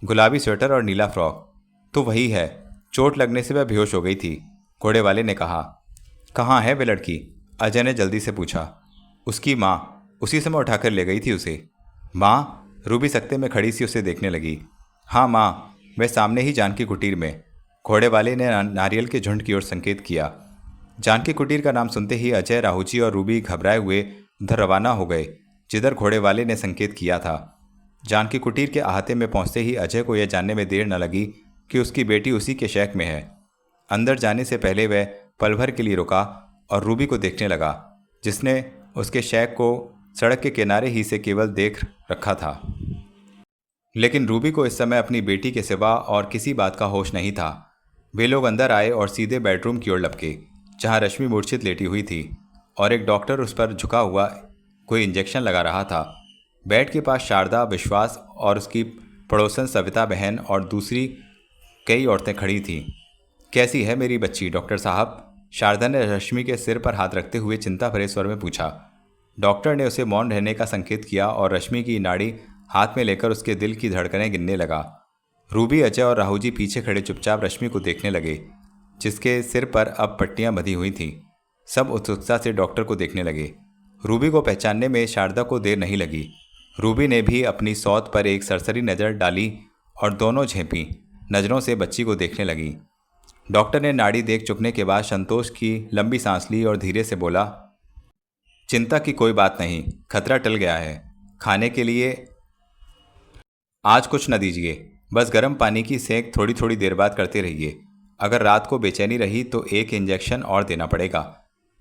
गुलाबी स्वेटर और नीला फ्रॉक। तो वही है, चोट लगने से वह बेहोश हो गई थी, घोड़े वाले ने कहा। कहाँ है वे लड़की? अजय ने जल्दी से पूछा। उसकी माँ उसी समय उठाकर ले गई थी उसे। माँ? रूबी सकते में खड़ी सी उसे देखने लगी। हाँ माँ, वह सामने ही जानकी कुटीर में। घोड़े वाले ने नारियल के झुंड की ओर संकेत किया। जानकी कुटीर का नाम सुनते ही अजय, राहूजी और रूबी घबराए हुए उधर रवाना हो गए जिधर घोड़े वाले ने संकेत किया था। जानकी कुटीर के अहाते में पहुंचते ही अजय को यह जानने में देर न लगी कि उसकी बेटी उसी के शैक में है। अंदर जाने से पहले वह पल भर के लिए रुका और रूबी को देखने लगा, जिसने उसके शैक को सड़क के किनारे ही से केवल देख रखा था। लेकिन रूबी को इस समय अपनी बेटी के सिवा और किसी बात का होश नहीं था। वे लोग अंदर आए और सीधे बेडरूम की ओर लपके, जहां रश्मि मूर्छित लेटी हुई थी और एक डॉक्टर उस पर झुका हुआ कोई इंजेक्शन लगा रहा था। बेड के पास शारदा, विश्वास और उसकी पड़ोसन सविता बहन और दूसरी कई औरतें खड़ी थीं। कैसी है मेरी बच्ची डॉक्टर साहब? शारदा ने रश्मि के सिर पर हाथ रखते हुए चिंता भरे स्वर में पूछा। डॉक्टर ने उसे मौन रहने का संकेत किया और रश्मि की नाड़ी हाथ में लेकर उसके दिल की धड़कनें गिनने लगा। रूबी, अजय और राहू जी पीछे खड़े चुपचाप रश्मि को देखने लगे, जिसके सिर पर अब पट्टियां बंधी हुई थीं। सब उत्सुकता से डॉक्टर को देखने लगे। रूबी को पहचानने में शारदा को देर नहीं लगी। रूबी ने भी अपनी सौत पर एक सरसरी नज़र डाली और दोनों झेंपी नज़रों से बच्ची को देखने लगी। डॉक्टर ने नाड़ी देख चुकने के बाद संतोष की लंबी सांस ली और धीरे से बोला, चिंता की कोई बात नहीं, खतरा टल गया है। खाने के लिए आज कुछ न दीजिए, बस गर्म पानी की सेंक थोड़ी थोड़ी देर बाद करते रहिए। अगर रात को बेचैनी रही तो एक इंजेक्शन और देना पड़ेगा।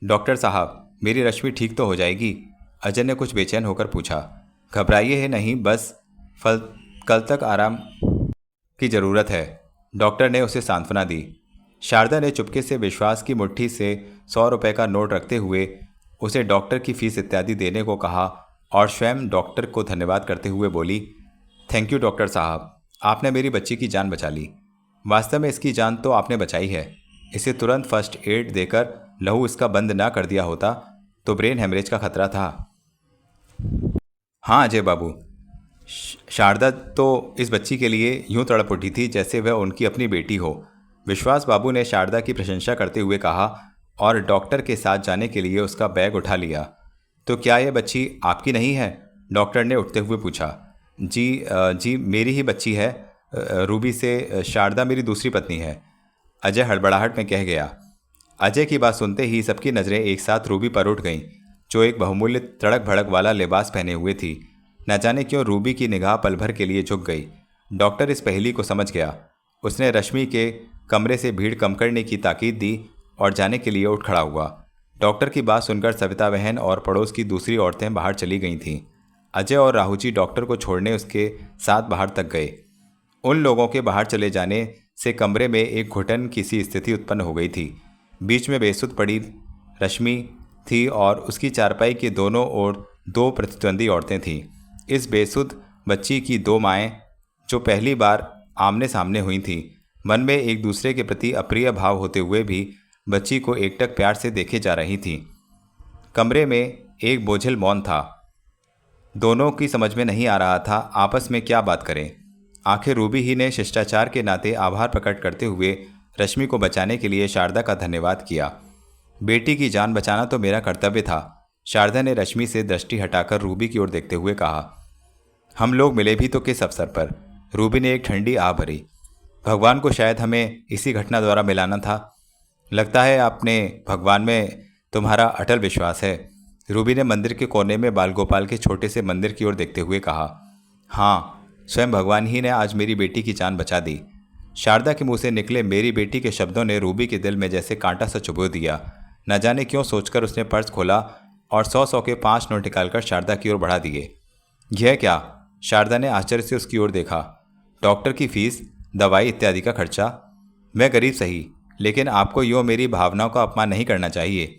डॉक्टर साहब, मेरी रश्मि ठीक तो हो जाएगी? अजय ने कुछ बेचैन होकर पूछा। घबराइए है नहीं, बस कल तक आराम की ज़रूरत है। डॉक्टर ने उसे सांत्वना दी। शारदा ने चुपके से विश्वास की मुट्ठी से 100 रुपये का नोट रखते हुए उसे डॉक्टर की फीस इत्यादि देने को कहा और स्वयं डॉक्टर को धन्यवाद करते हुए बोली, थैंक यू डॉक्टर साहब, आपने मेरी बच्ची की जान बचा ली। वास्तव में इसकी जान तो आपने बचाई है। इसे तुरंत फर्स्ट एड देकर लहू इसका बंद ना कर दिया होता तो ब्रेन हेमरेज का खतरा था। हाँ अजय बाबू, शारदा तो इस बच्ची के लिए यूं तड़प उठी थी जैसे वह उनकी अपनी बेटी हो। विश्वास बाबू ने शारदा की प्रशंसा करते हुए कहा और डॉक्टर के साथ जाने के लिए उसका बैग उठा लिया। तो क्या यह बच्ची आपकी नहीं है? डॉक्टर ने उठते हुए पूछा। जी मेरी ही बच्ची है, रूबी से शारदा मेरी दूसरी पत्नी है, अजय हड़बड़ाहट में कह गया। अजय की बात सुनते ही सबकी नज़रें एक साथ रूबी पर उठ गईं, जो एक बहुमूल्य तड़क भड़क वाला लिबास पहने हुए थी। न जाने क्यों रूबी की निगाह पल भर के लिए झुक गई। डॉक्टर इस पहेली को समझ गया। उसने रश्मि के कमरे से भीड़ कम करने की ताकीद दी और जाने के लिए उठ खड़ा हुआ। डॉक्टर की बात सुनकर सविता बहन और पड़ोस की दूसरी औरतें बाहर चली गई थीं। अजय और राहू जी डॉक्टर को छोड़ने उसके साथ बाहर तक गए। उन लोगों के बाहर चले जाने से कमरे में एक घुटन की सी स्थिति उत्पन्न हो गई थी। बीच में बेसुध पड़ी रश्मि थी और उसकी चारपाई के दोनों ओर 2 प्रतिद्वंदी औरतें थीं। इस बेसुध बच्ची की 2 माएँ, जो पहली बार आमने सामने हुई थीं, मन में एक दूसरे के प्रति अप्रिय भाव होते हुए भी बच्ची को एकटक प्यार से देखे जा रही थीं। कमरे में एक बोझिल मौन था। दोनों की समझ में नहीं आ रहा था आपस में क्या बात करें। आखिर रूबी ही ने शिष्टाचार के नाते आभार प्रकट करते हुए रश्मि को बचाने के लिए शारदा का धन्यवाद किया। बेटी की जान बचाना तो मेरा कर्तव्य था। शारदा ने रश्मि से दृष्टि हटाकर रूबी की ओर देखते हुए कहा। हम लोग मिले भी तो किस अवसर पर? रूबी ने एक ठंडी आह भरी। भगवान को शायद हमें इसी घटना द्वारा मिलाना था। लगता है आपने भगवान में तुम्हारा अटल विश्वास है। रूबी ने मंदिर के कोने में बाल गोपाल के छोटे से मंदिर की ओर देखते हुए कहा। हाँ, स्वयं भगवान ही ने आज मेरी बेटी की जान बचा दी। शारदा के मुंह से निकले मेरी बेटी के शब्दों ने रूबी के दिल में जैसे कांटा सा चुभो दिया। न जाने क्यों सोचकर उसने पर्स खोला और 100 के 5 नोट निकालकर शारदा की ओर बढ़ा दिए। यह क्या? शारदा ने आश्चर्य से उसकी ओर देखा। डॉक्टर की फीस, दवाई इत्यादि का खर्चा। मैं गरीब सही, लेकिन आपको यूँ मेरी भावनाओं का अपमान नहीं करना चाहिए।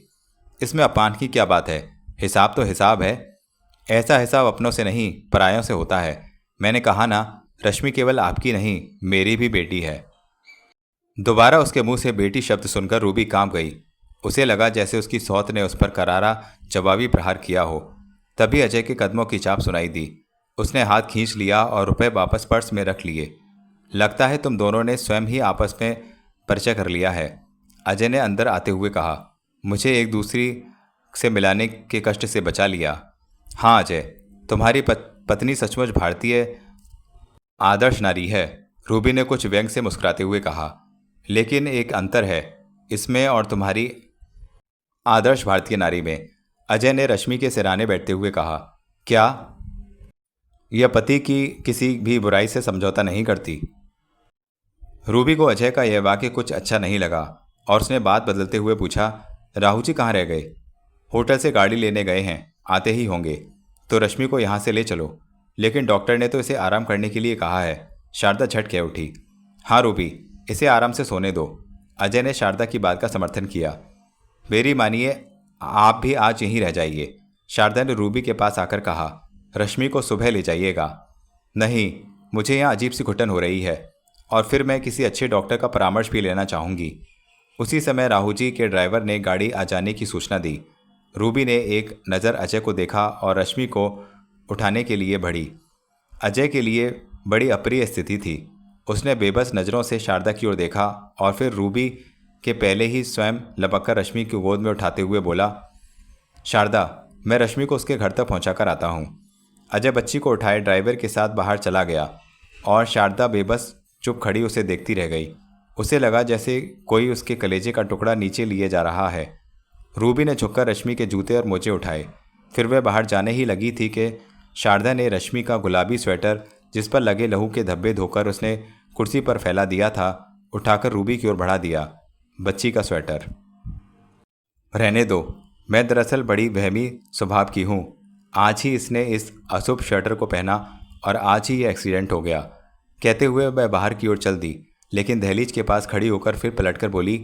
इसमें अपमान की क्या बात है? हिसाब तो हिसाब है। ऐसा हिसाब अपनों से नहीं परायों से होता है। मैंने कहा ना, रश्मि केवल आपकी नहीं मेरी भी बेटी है। दोबारा उसके मुंह से बेटी शब्द सुनकर रूबी कांप गई। उसे लगा जैसे उसकी सौत ने उस पर करारा जवाबी प्रहार किया हो। तभी अजय के कदमों की चाप सुनाई दी। उसने हाथ खींच लिया और रुपए वापस पर्स में रख लिए। लगता है तुम दोनों ने स्वयं ही आपस में परिचय कर लिया है, अजय ने अंदर आते हुए कहा। मुझे एक दूसरी से मिलाने के कष्ट से बचा लिया। हाँ अजय, तुम्हारी पत्नी सचमुच भारतीय आदर्श नारी है, रूबी ने कुछ व्यंग से मुस्कुराते हुए कहा। लेकिन एक अंतर है इसमें और तुम्हारी आदर्श भारतीय नारी में, अजय ने रश्मि के सिराने बैठते हुए कहा। क्या? यह पति की किसी भी बुराई से समझौता नहीं करती। रूबी को अजय का यह वाक्य कुछ अच्छा नहीं लगा और उसने बात बदलते हुए पूछा, राहू जी कहाँ रह गए? होटल से गाड़ी लेने गए हैं, आते ही होंगे। तो रश्मि को यहाँ से ले चलो। लेकिन डॉक्टर ने तो इसे आराम करने के लिए कहा है। शारदा झट कह उठी। हाँ रूबी, इसे आराम से सोने दो। अजय ने शारदा की बात का समर्थन किया। मेरी मानिए, आप भी आज यहीं रह जाइए, शारदा ने रूबी के पास आकर कहा। रश्मि को सुबह ले जाइएगा। नहीं, मुझे यहाँ अजीब सी घुटन हो रही है, और फिर मैं किसी अच्छे डॉक्टर का परामर्श भी लेना चाहूँगी। उसी समय राहू जी के ड्राइवर ने गाड़ी आ जाने की सूचना दी। रूबी ने एक नज़र अजय को देखा और रश्मि को उठाने के लिए बढ़ी। अजय के लिए बड़ी अप्रिय स्थिति थी। उसने बेबस नज़रों से शारदा की ओर देखा और फिर रूबी के पहले ही स्वयं लपककर रश्मि की गोद में उठाते हुए बोला, शारदा, मैं रश्मि को उसके घर तक पहुंचा कर आता हूं। अजय बच्ची को उठाए ड्राइवर के साथ बाहर चला गया और शारदा बेबस चुप खड़ी उसे देखती रह गई। उसे लगा जैसे कोई उसके कलेजे का टुकड़ा नीचे लिए जा रहा है। रूबी ने झुककर रश्मि के जूते और मोजे उठाए। फिर वह बाहर जाने ही लगी थी कि शारदा ने रश्मि का गुलाबी स्वेटर, जिस पर लगे लहू के धब्बे धोकर उसने कुर्सी पर फैला दिया था, उठाकर रूबी की ओर बढ़ा दिया। बच्ची का स्वेटर। रहने दो, मैं दरअसल बड़ी वहमी स्वभाव की हूँ। आज ही इसने इस अशुभ स्वेटर को पहना और आज ही यह एक्सीडेंट हो गया। कहते हुए वह बाहर की ओर चल दी, लेकिन दहलीज के पास खड़ी होकर फिर पलटकर बोली,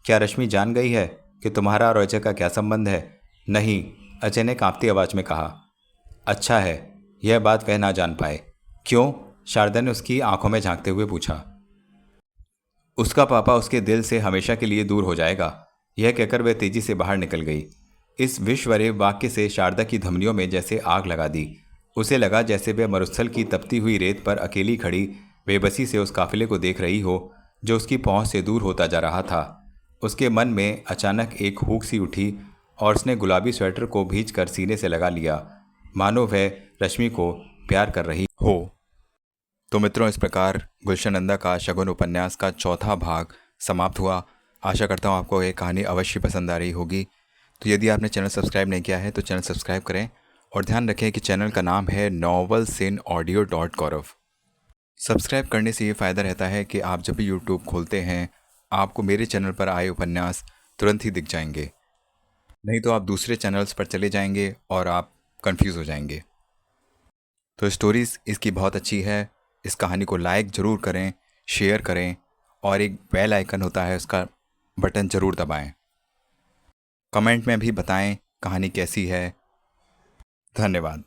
क्या रश्मि जान गई है कि तुम्हारा और अजय का क्या संबंध है? नहीं, अजय ने कांपती आवाज़ में कहा। अच्छा है, यह बात वह ना जान पाए। क्यों? शारदा ने उसकी आंखों में झांकते हुए पूछा। उसका पापा उसके दिल से हमेशा के लिए दूर हो जाएगा। यह कहकर वह तेजी से बाहर निकल गई। इस विश्वरेव वाक्य से शारदा की धमनियों में जैसे आग लगा दी। उसे लगा जैसे वह मरुस्थल की तपती हुई रेत पर अकेली खड़ी बेबसी से उस काफिले को देख रही हो जो उसकी पहुंच से दूर होता जा रहा था। उसके मन में अचानक एक हूक सी उठी और उसने गुलाबी स्वेटर को भींच कर सीने से लगा लिया, मानो वह रश्मि को प्यार कर रही हो। तो मित्रों, इस प्रकार गुलशन नंदा का शगुन उपन्यास का चौथा भाग समाप्त हुआ। आशा करता हूँ आपको ये कहानी अवश्य पसंद आ रही होगी। तो यदि आपने चैनल सब्सक्राइब नहीं किया है तो चैनल सब्सक्राइब करें और ध्यान रखें कि चैनल का नाम है novelsinaudio.gaurav। सब्सक्राइब करने से ये फ़ायदा रहता है कि आप जब भी यूट्यूब खोलते हैं आपको मेरे चैनल पर आए उपन्यास तुरंत ही दिख जाएंगे। नहीं तो आप दूसरे चैनल्स पर चले जाएंगे और आप कंफ्यूज हो जाएंगे। तो स्टोरीज़ इसकी बहुत अच्छी है। इस कहानी को लाइक ज़रूर करें, शेयर करें और एक बेल आइकन होता है उसका बटन ज़रूर दबाएं। कमेंट में भी बताएं कहानी कैसी है। धन्यवाद।